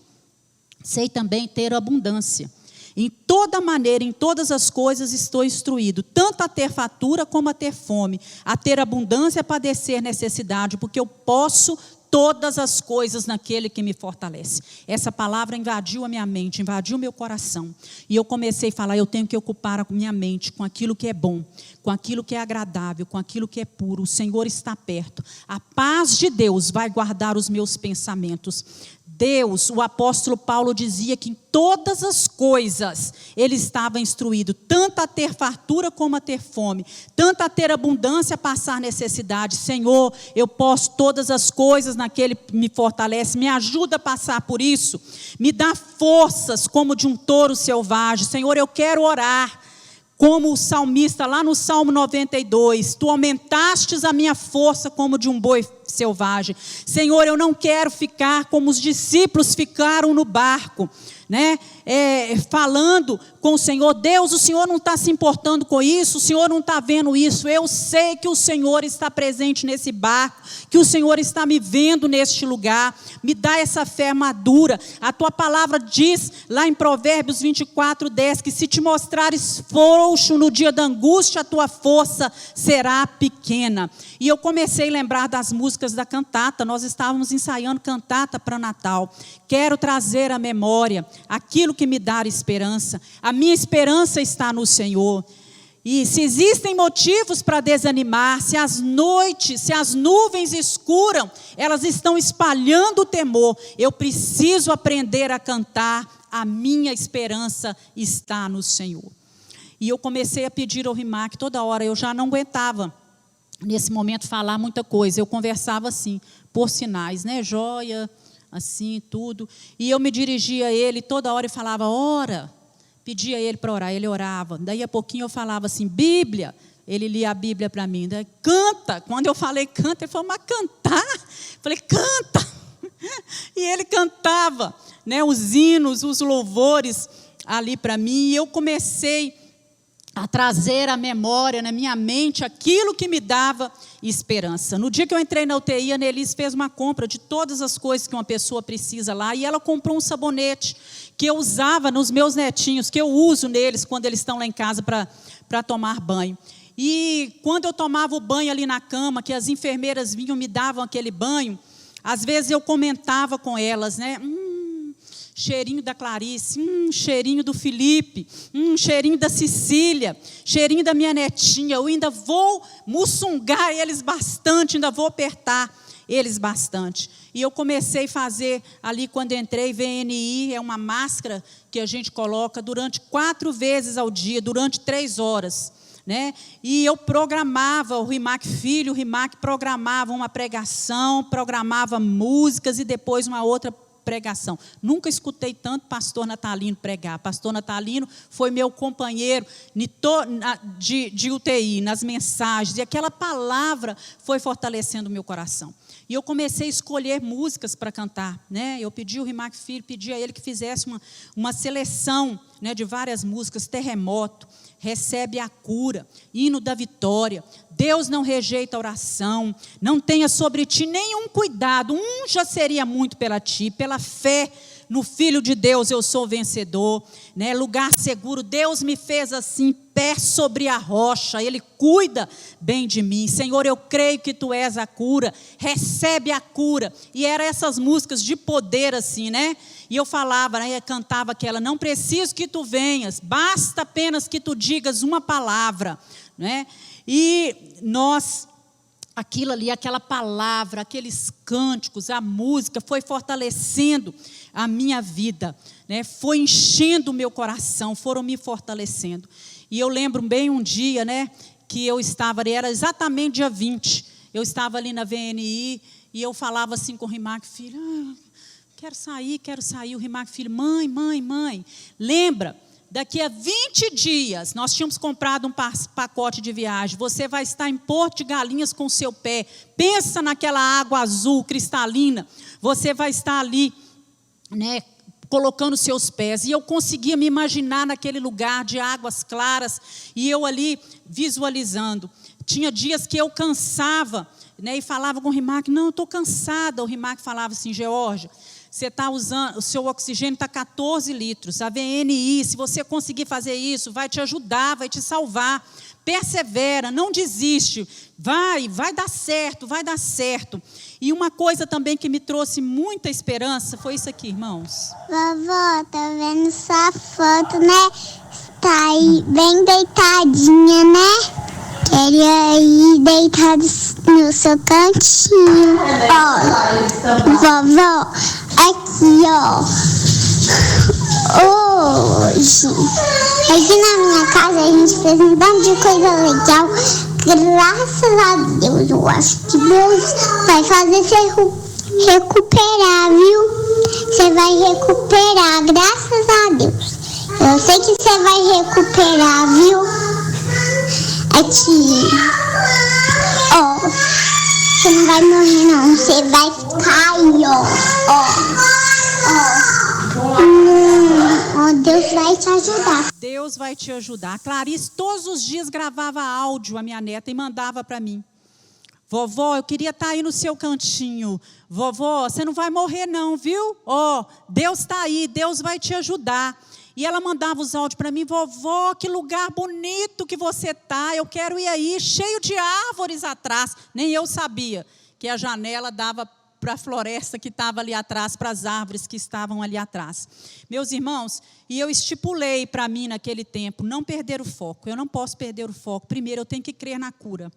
sei também ter abundância. Em toda maneira, em todas as coisas estou instruído, tanto a ter fartura como a ter fome, a ter abundância, a padecer necessidade, porque eu posso todas as coisas naquele que me fortalece. Essa palavra invadiu a minha mente, invadiu o meu coração. E eu comecei a falar, eu tenho que ocupar a minha mente com aquilo que é bom, com aquilo que é agradável, com aquilo que é puro. O Senhor está perto. A paz de Deus vai guardar os meus pensamentos. Deus, o apóstolo Paulo dizia que em todas as coisas ele estava instruído, tanto a ter fartura como a ter fome, tanto a ter abundância, a passar necessidade. Senhor, eu posso todas as coisas naquele que me fortalece, me ajuda a passar por isso, me dá forças como de um touro selvagem. Senhor, eu quero orar como o salmista lá no Salmo 92, tu aumentastes a minha força como de um boi selvagem. Senhor, eu não quero ficar como os discípulos ficaram no barco, né? Falando com o Senhor, Deus, o Senhor não está se importando com isso, o Senhor não está vendo isso, eu sei que o Senhor está presente nesse barco, que o Senhor está me vendo neste lugar, me dá essa fé madura. A tua palavra diz lá em Provérbios 24, 10, que se te mostrares frouxo no dia da angústia, a tua força será pequena. E eu comecei a lembrar das músicas da cantata, nós estávamos ensaiando cantata para Natal. Quero trazer à memória aquilo que me dá esperança. A minha esperança está no Senhor. E se existem motivos para desanimar, se as noites, se as nuvens escuram, elas estão espalhando o temor, eu preciso aprender a cantar, a minha esperança está no Senhor. E eu comecei a pedir ao Rimac, toda hora, eu já não aguentava, nesse momento, falar muita coisa, eu conversava assim, por sinais, né, joia, assim, tudo, e eu me dirigia a ele toda hora e falava, ora, pedia a ele para orar, ele orava, daí a pouquinho eu falava assim, Bíblia, ele lia a Bíblia para mim. Canta. Quando eu falei canta, ele falou, mas cantar? Eu falei, canta. E ele cantava, né, os hinos, os louvores ali para mim. E eu comecei a trazer à memória, na minha mente, aquilo que me dava esperança. No dia que eu entrei na UTI, a Annelise fez uma compra de todas as coisas que uma pessoa precisa lá, e ela comprou um sabonete que eu usava nos meus netinhos, que eu uso neles quando eles estão lá em casa para tomar banho. E quando eu tomava o banho ali na cama, que as enfermeiras vinham e me davam aquele banho, às vezes eu comentava com elas, né? Cheirinho da Clarice, cheirinho do Felipe, cheirinho da Cecília, cheirinho da minha netinha. Eu ainda vou muçungar eles bastante, ainda vou apertar eles bastante. E eu comecei a fazer ali, quando entrei, VNI, é uma máscara que a gente coloca durante 4 vezes ao dia, durante 3 horas. Né? E eu programava, o Rimac Filho, o Rimac programava uma pregação, programava músicas e depois uma outra pregação. Nunca escutei tanto pastor Natalino pregar. Pastor Natalino foi meu companheiro de UTI, nas mensagens, e aquela palavra foi fortalecendo o meu coração. E eu comecei a escolher músicas para cantar, né? Eu pedi ao Rimac Filho, pedi a ele que fizesse uma seleção, né, de várias músicas. Terremoto, Recebe a Cura, Hino da Vitória, Deus não rejeita a oração, não tenha sobre ti nenhum cuidado, já seria muito pela ti, pela fé no Filho de Deus eu sou vencedor, né? Lugar seguro, Deus me fez assim, pé sobre a rocha, Ele cuida bem de mim, Senhor, eu creio que Tu és a cura, recebe a cura. E eram essas músicas de poder assim, né? E eu falava, né, cantava aquela, não preciso que Tu venhas, basta apenas que Tu digas uma palavra, né? E nós, aquilo ali, aquela palavra, aqueles cânticos, a música foi fortalecendo a minha vida, né? Foi enchendo o meu coração, foram me fortalecendo. E eu lembro bem um dia, né, que eu estava, era exatamente dia 20, eu estava ali na VNI e eu falava assim com o Rimac Filho, quero sair, o Rimac Filho, mãe, lembra, daqui a 20 dias, nós tínhamos comprado um pacote de viagem, você vai estar em Porto de Galinhas com o seu pé, pensa naquela água azul, cristalina, você vai estar ali, né, colocando seus pés. E eu conseguia me imaginar naquele lugar de águas claras, e eu ali visualizando. Tinha dias que eu cansava, né, e falava com o Rimac, não, eu estou cansada. O Rimac falava assim, Georgia, você está usando, o seu oxigênio está 14 litros, a VNI, se você conseguir fazer isso, vai te ajudar, vai te salvar. Persevera, não desiste, vai dar certo, vai dar certo. E uma coisa também que me trouxe muita esperança foi isso aqui, irmãos. Vovó, tá vendo sua foto, né? Tá aí bem deitadinha, né? Queria ir deitado no seu cantinho. Ó, vovó, aqui, ó. Hoje, aqui na minha casa, a gente fez um tanto de coisa legal. Graças a Deus, eu acho que Deus vai fazer você recuperar, viu? Você vai recuperar, graças a Deus. Eu sei que você vai recuperar, viu? Aqui, ó, você não vai morrer não, você vai ficar aí, ó, Deus vai te ajudar. Deus vai te ajudar. A Clarice todos os dias gravava áudio, a minha neta, e mandava para mim. Vovó, eu queria estar aí no seu cantinho. Vovó, você não vai morrer não, viu? Ó, Deus está aí, Deus vai te ajudar. E ela mandava os áudios para mim, vovó, que lugar bonito que você está, eu quero ir aí, cheio de árvores atrás. Nem eu sabia que a janela dava para a floresta que estava ali atrás, para as árvores que estavam ali atrás. Meus irmãos, e eu estipulei para mim naquele tempo, não perder o foco. Eu não posso perder o foco. Primeiro, eu tenho que crer na cura.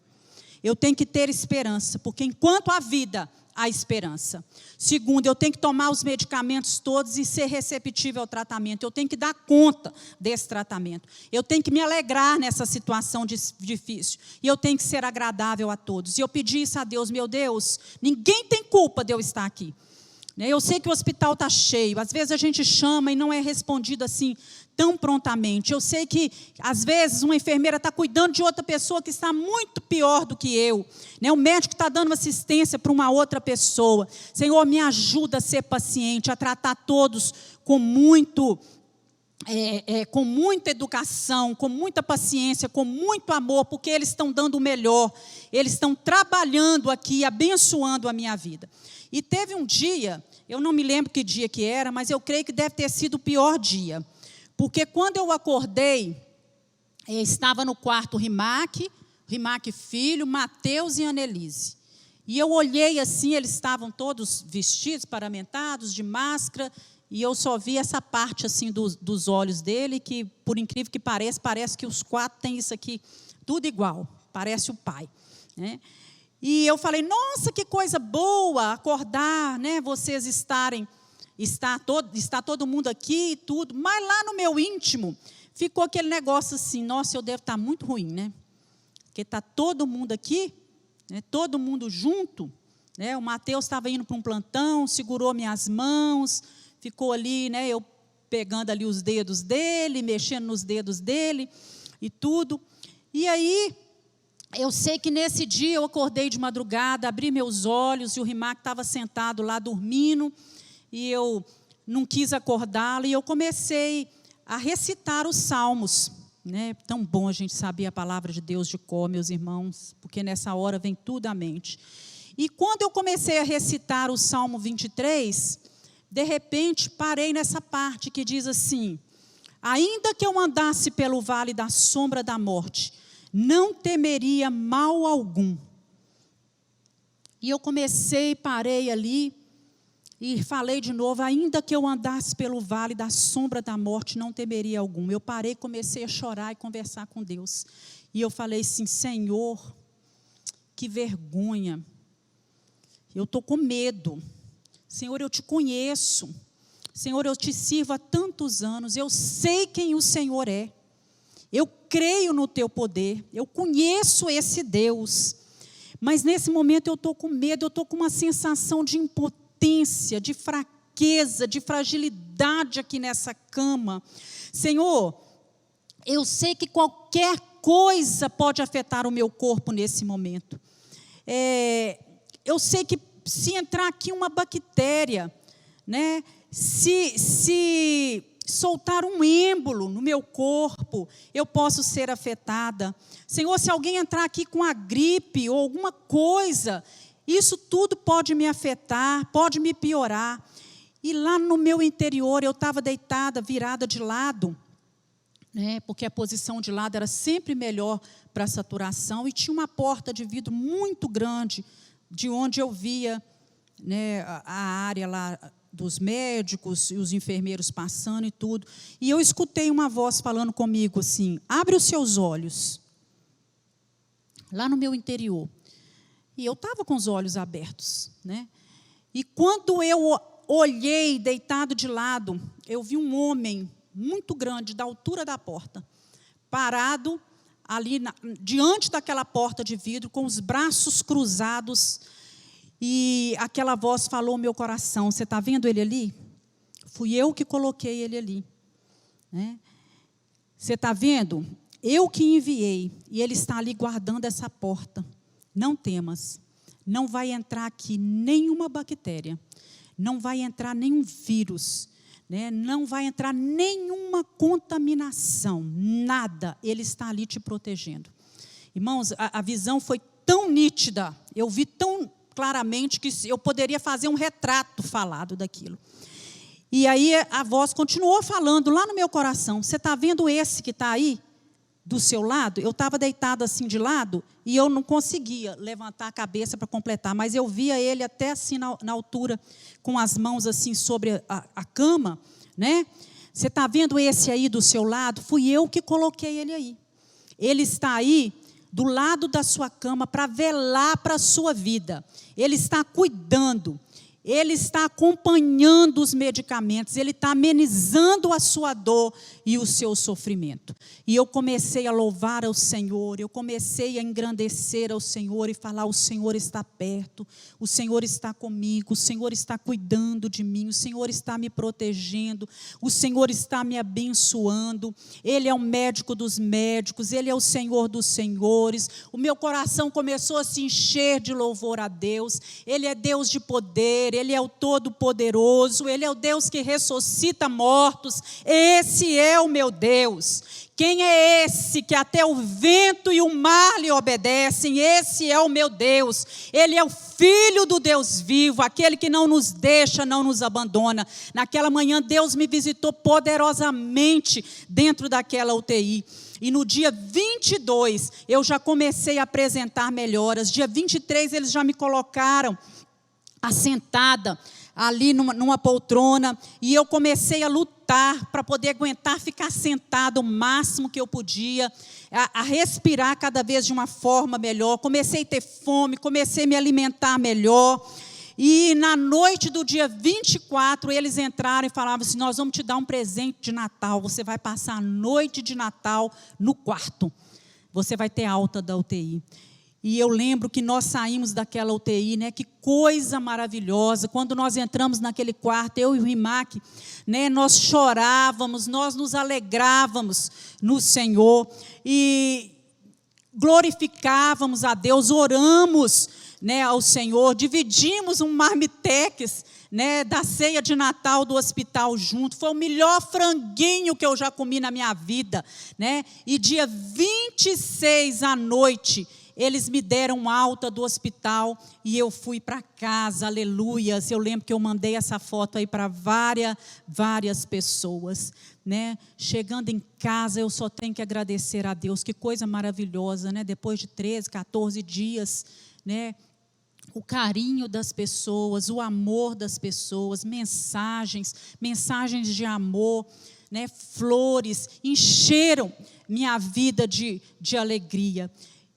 Eu tenho que ter esperança, porque enquanto há vida, há esperança. Segundo, eu tenho que tomar os medicamentos todos e ser receptível ao tratamento. Eu tenho que dar conta desse tratamento. Eu tenho que me alegrar nessa situação difícil. E eu tenho que ser agradável a todos. E eu pedi isso a Deus, meu Deus, ninguém tem culpa de eu estar aqui. Eu sei que o hospital está cheio, às vezes a gente chama e não é respondido assim tão prontamente. Eu sei que, às vezes, uma enfermeira está cuidando de outra pessoa que está muito pior do que eu. O médico está dando assistência para uma outra pessoa. Senhor, me ajuda a ser paciente, a tratar todos com com muita educação, com muita paciência, com muito amor, porque eles estão dando o melhor. Eles estão trabalhando aqui, abençoando a minha vida. E teve um dia, eu não me lembro que dia que era, mas eu creio que deve ter sido o pior dia. Porque quando eu acordei, estava no quarto Rimac filho, Mateus e Annelise. E eu olhei assim, eles estavam todos vestidos, paramentados, de máscara, e eu só vi essa parte assim dos olhos dele, que, por incrível que pareça, parece que os quatro têm isso aqui, tudo igual, parece o pai. E eu falei, nossa, que coisa boa acordar, vocês está todo mundo aqui e tudo, mas lá no meu íntimo ficou aquele negócio assim, nossa, eu devo estar muito ruim, porque está todo mundo aqui, todo mundo junto, o Mateus estava indo para um plantão, segurou minhas mãos, ficou ali, eu pegando ali os dedos dele, mexendo nos dedos dele e tudo, e aí eu sei que nesse dia eu acordei de madrugada, abri meus olhos e o Rimac estava sentado lá dormindo, e eu não quis acordá-lo, e eu comecei a recitar os salmos. Tão bom a gente saber a palavra de Deus de cor, meus irmãos, porque nessa hora vem tudo à mente. E quando eu comecei a recitar o Salmo 23, de repente parei nessa parte que diz assim, ainda que eu andasse pelo vale da sombra da morte, não temeria mal algum. E eu parei ali, e falei de novo, ainda que eu andasse pelo vale da sombra da morte, não temeria algum. Eu parei, comecei a chorar e conversar com Deus. E eu falei assim, Senhor, que vergonha. Eu estou com medo. Senhor, eu te conheço. Senhor, eu te sirvo há tantos anos. Eu sei quem o Senhor é. Eu creio no teu poder. Eu conheço esse Deus. Mas nesse momento eu estou com medo, eu estou com uma sensação de impotência, de fraqueza, de fragilidade aqui nessa cama. Senhor, eu sei que qualquer coisa pode afetar o meu corpo nesse momento. Eu sei que se entrar aqui uma bactéria, se soltar um êmbolo no meu corpo, eu posso ser afetada. Senhor, se alguém entrar aqui com a gripe ou alguma coisa, isso tudo pode me afetar, pode me piorar. E lá no meu interior, eu estava deitada, virada de lado, porque a posição de lado era sempre melhor para a saturação, e tinha uma porta de vidro muito grande, de onde eu via a área lá dos médicos e os enfermeiros passando e tudo. E eu escutei uma voz falando comigo assim, abre os seus olhos. Lá no meu interior. E eu estava com os olhos abertos. E quando eu olhei, deitado de lado, eu vi um homem muito grande, da altura da porta, parado ali diante daquela porta de vidro, com os braços cruzados, e aquela voz falou no meu coração, você está vendo ele ali? Fui eu que coloquei ele ali. Você está vendo? Eu que enviei, e ele está ali guardando essa porta. Não temas, não vai entrar aqui nenhuma bactéria, não vai entrar nenhum vírus, não vai entrar nenhuma contaminação, nada, ele está ali te protegendo. Irmãos, a visão foi tão nítida, eu vi tão claramente que eu poderia fazer um retrato falado daquilo. E aí a voz continuou falando lá no meu coração, você está vendo esse que está aí? Do seu lado? Eu estava deitada assim de lado e eu não conseguia levantar a cabeça para completar, mas eu via ele até assim na altura, com as mãos assim sobre a cama, Você está vendo esse aí do seu lado? Fui eu que coloquei ele aí. Ele está aí do lado da sua cama para velar para a sua vida. Ele está cuidando. Ele está acompanhando os medicamentos, Ele está amenizando a sua dor e o seu sofrimento. E eu comecei a louvar ao Senhor, eu comecei a engrandecer ao Senhor e falar: o Senhor está perto, o Senhor está comigo, o Senhor está cuidando de mim, o Senhor está me protegendo, o Senhor está me abençoando, Ele é o médico dos médicos, Ele é o Senhor dos senhores. O meu coração começou a se encher de louvor a Deus. Ele é Deus de poder, Ele é o Todo-Poderoso, Ele é o Deus que ressuscita mortos. Esse é o meu Deus. Quem é esse que até o vento e o mar lhe obedecem? Esse é o meu Deus. Ele é o Filho do Deus vivo, aquele que não nos deixa, não nos abandona. Naquela manhã Deus me visitou poderosamente dentro daquela UTI. E no dia 22 eu já comecei a apresentar melhoras. Dia 23 eles já me colocaram assentada ali numa poltrona, e eu comecei a lutar para poder aguentar ficar sentada o máximo que eu podia, a respirar cada vez de uma forma melhor. Comecei a ter fome, comecei a me alimentar melhor. E na noite do dia 24, eles entraram e falavam assim: nós vamos te dar um presente de Natal, você vai passar a noite de Natal no quarto, você vai ter alta da UTI. E eu lembro que nós saímos daquela UTI, né? Que coisa maravilhosa. Quando nós entramos naquele quarto, eu e o Rimac, né? Nós chorávamos, nós nos alegrávamos no Senhor e glorificávamos a Deus, oramos, né, ao Senhor, dividimos um marmitex, né, da ceia de Natal do hospital junto. Foi o melhor franguinho que eu já comi na minha vida, né? E dia 26 à noite, eles me deram alta do hospital e eu fui para casa, aleluias. Eu lembro que eu mandei essa foto aí para várias pessoas, né? Chegando em casa, eu só tenho que agradecer a Deus. Que coisa maravilhosa, né? Depois de 13, 14 dias, né? O carinho das pessoas, o amor das pessoas, mensagens de amor, né? Flores, encheram minha vida de alegria.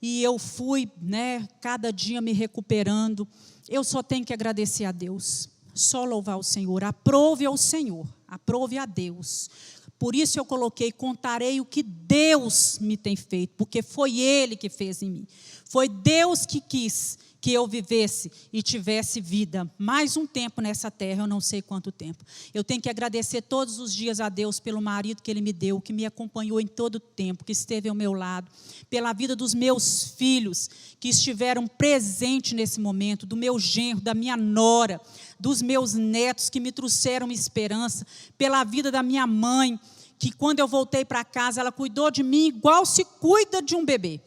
E eu fui, né, cada dia me recuperando. Eu só tenho que agradecer a Deus, só louvar o Senhor. Aprove ao Senhor, aprove a Deus. Por isso eu coloquei: contarei o que Deus me tem feito, porque foi Ele que fez em mim. Foi Deus que quis que eu vivesse e tivesse vida. Mais um tempo nessa terra, eu não sei quanto tempo. Eu tenho que agradecer todos os dias a Deus pelo marido que Ele me deu, que me acompanhou em todo o tempo, que esteve ao meu lado, pela vida dos meus filhos, que estiveram presentes nesse momento, do meu genro, da minha nora, dos meus netos, que me trouxeram esperança, pela vida da minha mãe, que quando eu voltei para casa, ela cuidou de mim igual se cuida de um bebê.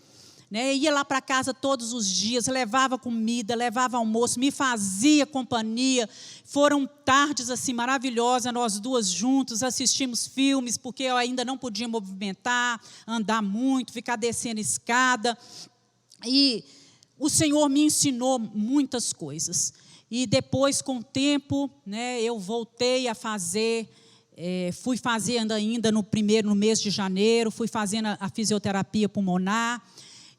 Né, ia lá para casa todos os dias, levava comida, levava almoço, me fazia companhia. Foram tardes assim maravilhosas, nós duas juntos, assistimos filmes, porque eu ainda não podia movimentar, andar muito, ficar descendo escada. E o Senhor me ensinou muitas coisas. E depois, com o tempo, né, eu voltei a fazer, fui fazendo ainda no mês de janeiro, fui fazendo a fisioterapia pulmonar.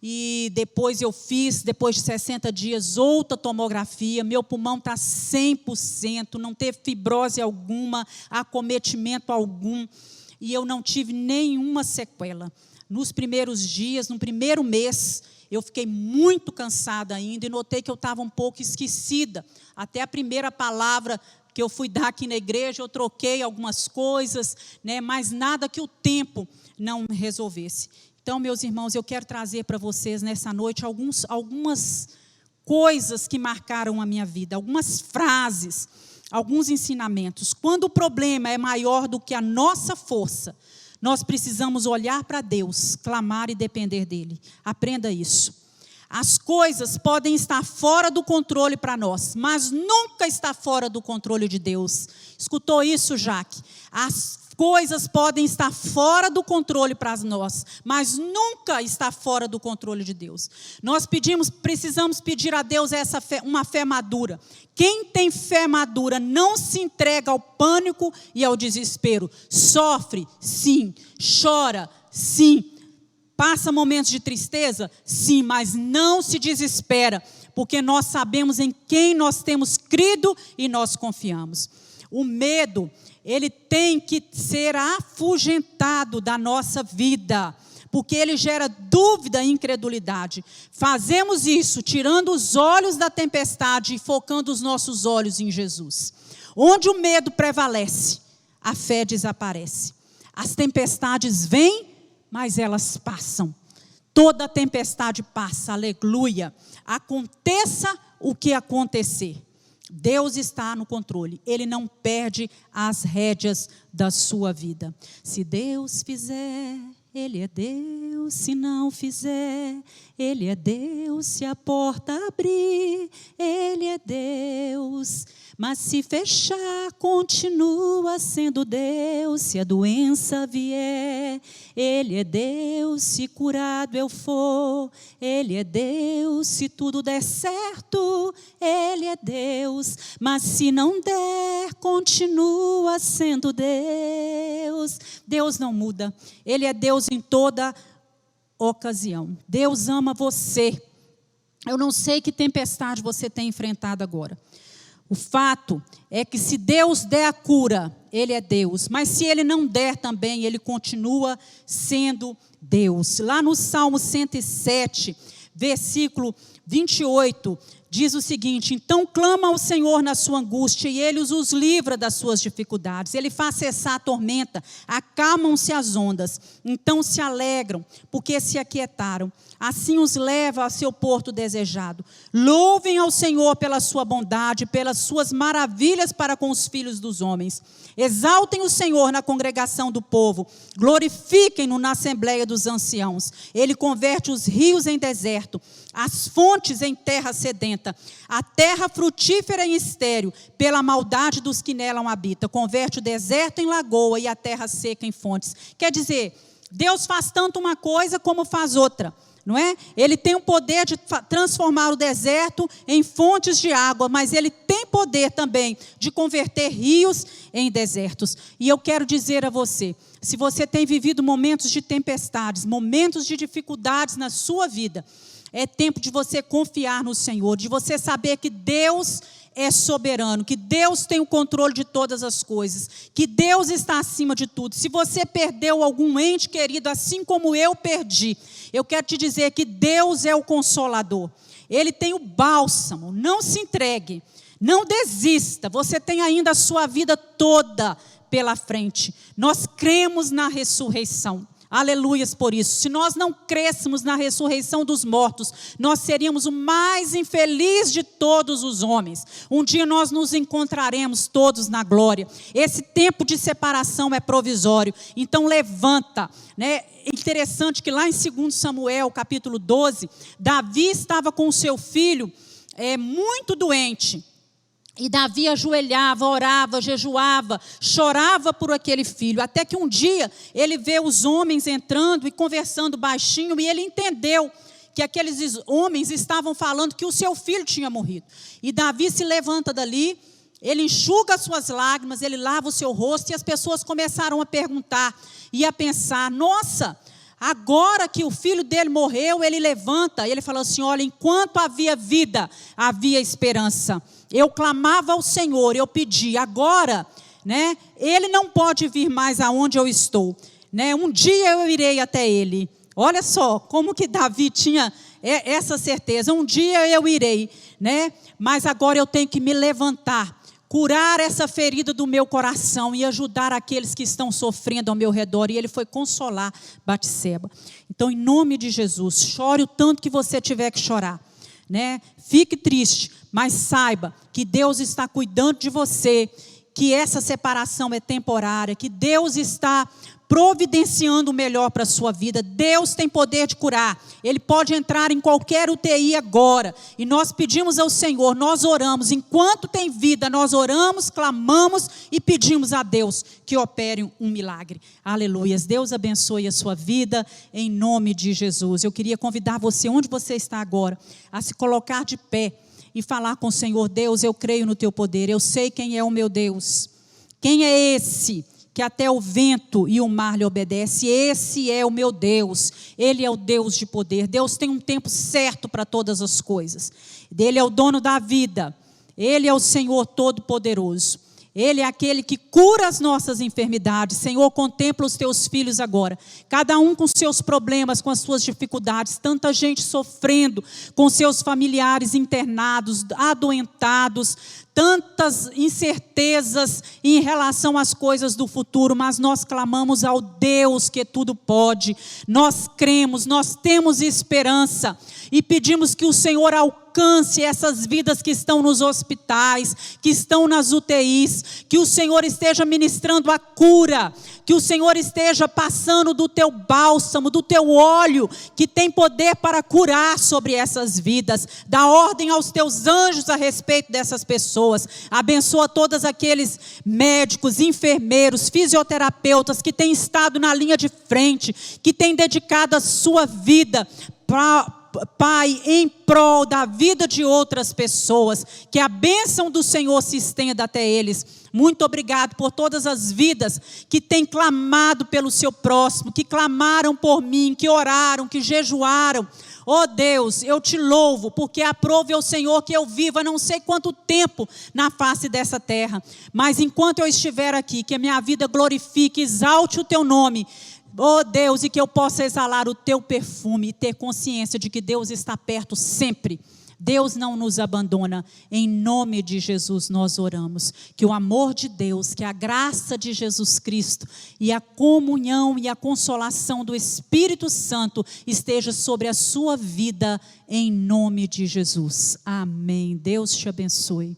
E depois eu fiz, depois de 60 dias, outra tomografia. Meu pulmão está 100%, não teve fibrose alguma, acometimento algum. E eu não tive nenhuma sequela. Nos primeiros dias, no primeiro mês, eu fiquei muito cansada ainda e notei que eu estava um pouco esquecida. Até a primeira palavra que eu fui dar aqui na igreja, eu troquei algumas coisas, né, mas nada que o tempo não resolvesse. Então, meus irmãos, eu quero trazer para vocês nessa noite algumas coisas que marcaram a minha vida, algumas frases, alguns ensinamentos. Quando o problema é maior do que a nossa força, nós precisamos olhar para Deus, clamar e depender dEle. Aprenda isso. As coisas podem estar fora do controle para nós, mas nunca está fora do controle de Deus. Escutou isso, Jaque? As coisas podem estar fora do controle para nós, mas nunca está fora do controle de Deus. Nós precisamos pedir a Deus uma fé madura. Quem tem fé madura não se entrega ao pânico e ao desespero. Sofre, sim. Chora, sim. Passa momentos de tristeza, sim, mas não se desespera, porque nós sabemos em quem nós temos crido e nós confiamos. O medo, ele tem que ser afugentado da nossa vida, porque ele gera dúvida e incredulidade. Fazemos isso tirando os olhos da tempestade e focando os nossos olhos em Jesus. Onde o medo prevalece, a fé desaparece. As tempestades vêm, mas elas passam. Toda tempestade passa, aleluia. Aconteça o que acontecer. Deus está no controle, Ele não perde as rédeas da sua vida. Se Deus fizer, Ele é Deus. Se não fizer, Ele é Deus. Se a porta abrir, Ele é Deus. Mas se fechar, continua sendo Deus. Se a doença vier, Ele é Deus. Se curado eu for, Ele é Deus. Se tudo der certo, Ele é Deus. Mas se não der, continua sendo Deus. Deus não muda. Ele é Deus em toda ocasião. Deus ama você. Eu não sei que tempestade você tem enfrentado agora. O fato é que se Deus der a cura, Ele é Deus. Mas se Ele não der também, Ele continua sendo Deus. Lá no Salmo 107, versículo 28, diz o seguinte: então clama ao Senhor na sua angústia e Ele os livra das suas dificuldades. Ele faz cessar a tormenta, acalmam-se as ondas. Então se alegram, porque se aquietaram. Assim os leva a seu porto desejado. Louvem ao Senhor pela sua bondade, pelas suas maravilhas para com os filhos dos homens. Exaltem o Senhor na congregação do povo. Glorifiquem-no na assembleia dos anciãos. Ele converte os rios em deserto, as fontes em terra sedenta, a terra frutífera em estéril, pela maldade dos que nela habitam. Converte o deserto em lagoa e a terra seca em fontes. Quer dizer, Deus faz tanto uma coisa como faz outra. Não é? Ele tem o poder de transformar o deserto em fontes de água, mas Ele tem poder também de converter rios em desertos. E eu quero dizer a você, se você tem vivido momentos de tempestades, momentos de dificuldades na sua vida, é tempo de você confiar no Senhor, de você saber que Deus é soberano, que Deus tem o controle de todas as coisas, que Deus está acima de tudo. Se você perdeu algum ente querido, assim como eu perdi, eu quero te dizer que Deus é o consolador. Ele tem o bálsamo. Não se entregue, não desista. Você tem ainda a sua vida toda pela frente. Nós cremos na ressurreição. Aleluias por isso. Se nós não crêssemos na ressurreição dos mortos, nós seríamos o mais infeliz de todos os homens. Um dia nós nos encontraremos todos na glória. Esse tempo de separação é provisório. Então levanta, né? Interessante que lá em 2 Samuel, capítulo 12, Davi estava com o seu filho muito doente. E Davi ajoelhava, orava, jejuava, chorava por aquele filho. Até que um dia ele vê os homens entrando e conversando baixinho. E ele entendeu que aqueles homens estavam falando que o seu filho tinha morrido. E Davi se levanta dali, ele enxuga as suas lágrimas, ele lava o seu rosto. E as pessoas começaram a perguntar e a pensar: nossa, agora que o filho dele morreu, ele levanta. E ele falou assim: olha, enquanto havia vida, havia esperança. Eu clamava ao Senhor, eu pedi. Agora, né, ele não pode vir mais aonde eu estou. Né? Um dia eu irei até ele. Olha só como que Davi tinha essa certeza. Um dia eu irei, né? Mas agora eu tenho que me levantar, curar essa ferida do meu coração e ajudar aqueles que estão sofrendo ao meu redor. E ele foi consolar Batseba. Então, em nome de Jesus, chore o tanto que você tiver que chorar, né? Fique triste, mas saiba que Deus está cuidando de você, que essa separação é temporária, que Deus está providenciando o melhor para a sua vida. Deus tem poder de curar. Ele pode entrar em qualquer UTI agora. E nós pedimos ao Senhor, nós oramos. Enquanto tem vida, nós oramos, clamamos e pedimos a Deus que opere um milagre. Aleluias. Deus abençoe a sua vida em nome de Jesus. Eu queria convidar você, onde você está agora, a se colocar de pé e falar com o Senhor: Deus, eu creio no teu poder. Eu sei quem é o meu Deus. Quem é esse que até o vento e o mar lhe obedecem. Esse é o meu Deus, Ele é o Deus de poder. Deus tem um tempo certo para todas as coisas. Ele é o dono da vida, Ele é o Senhor Todo-Poderoso. Ele é aquele que cura as nossas enfermidades. Senhor, contempla os teus filhos agora, cada um com seus problemas, com as suas dificuldades, tanta gente sofrendo, com seus familiares internados, adoentados, tantas incertezas em relação às coisas do futuro, mas nós clamamos ao Deus que tudo pode. Nós cremos, nós temos esperança e pedimos que o Senhor alcance essas vidas que estão nos hospitais, que estão nas UTIs, que o Senhor esteja ministrando a cura, que o Senhor esteja passando do teu bálsamo, do teu óleo, que tem poder para curar sobre essas vidas. Dá ordem aos teus anjos a respeito dessas pessoas. Abençoa todos aqueles médicos, enfermeiros, fisioterapeutas que têm estado na linha de frente, que têm dedicado a sua vida para Pai, em prol da vida de outras pessoas, que a bênção do Senhor se estenda até eles. Muito obrigado por todas as vidas que têm clamado pelo seu próximo, que clamaram por mim, que oraram, que jejuaram. Oh Deus, eu te louvo, porque aprove ao Senhor que eu viva não sei quanto tempo na face dessa terra, mas enquanto eu estiver aqui, que a minha vida glorifique, exalte o teu nome, oh Deus, e que eu possa exalar o teu perfume e ter consciência de que Deus está perto sempre. Deus não nos abandona. Em nome de Jesus nós oramos. Que o amor de Deus, que a graça de Jesus Cristo e a comunhão e a consolação do Espírito Santo esteja sobre a sua vida, em nome de Jesus. Amém. Deus te abençoe.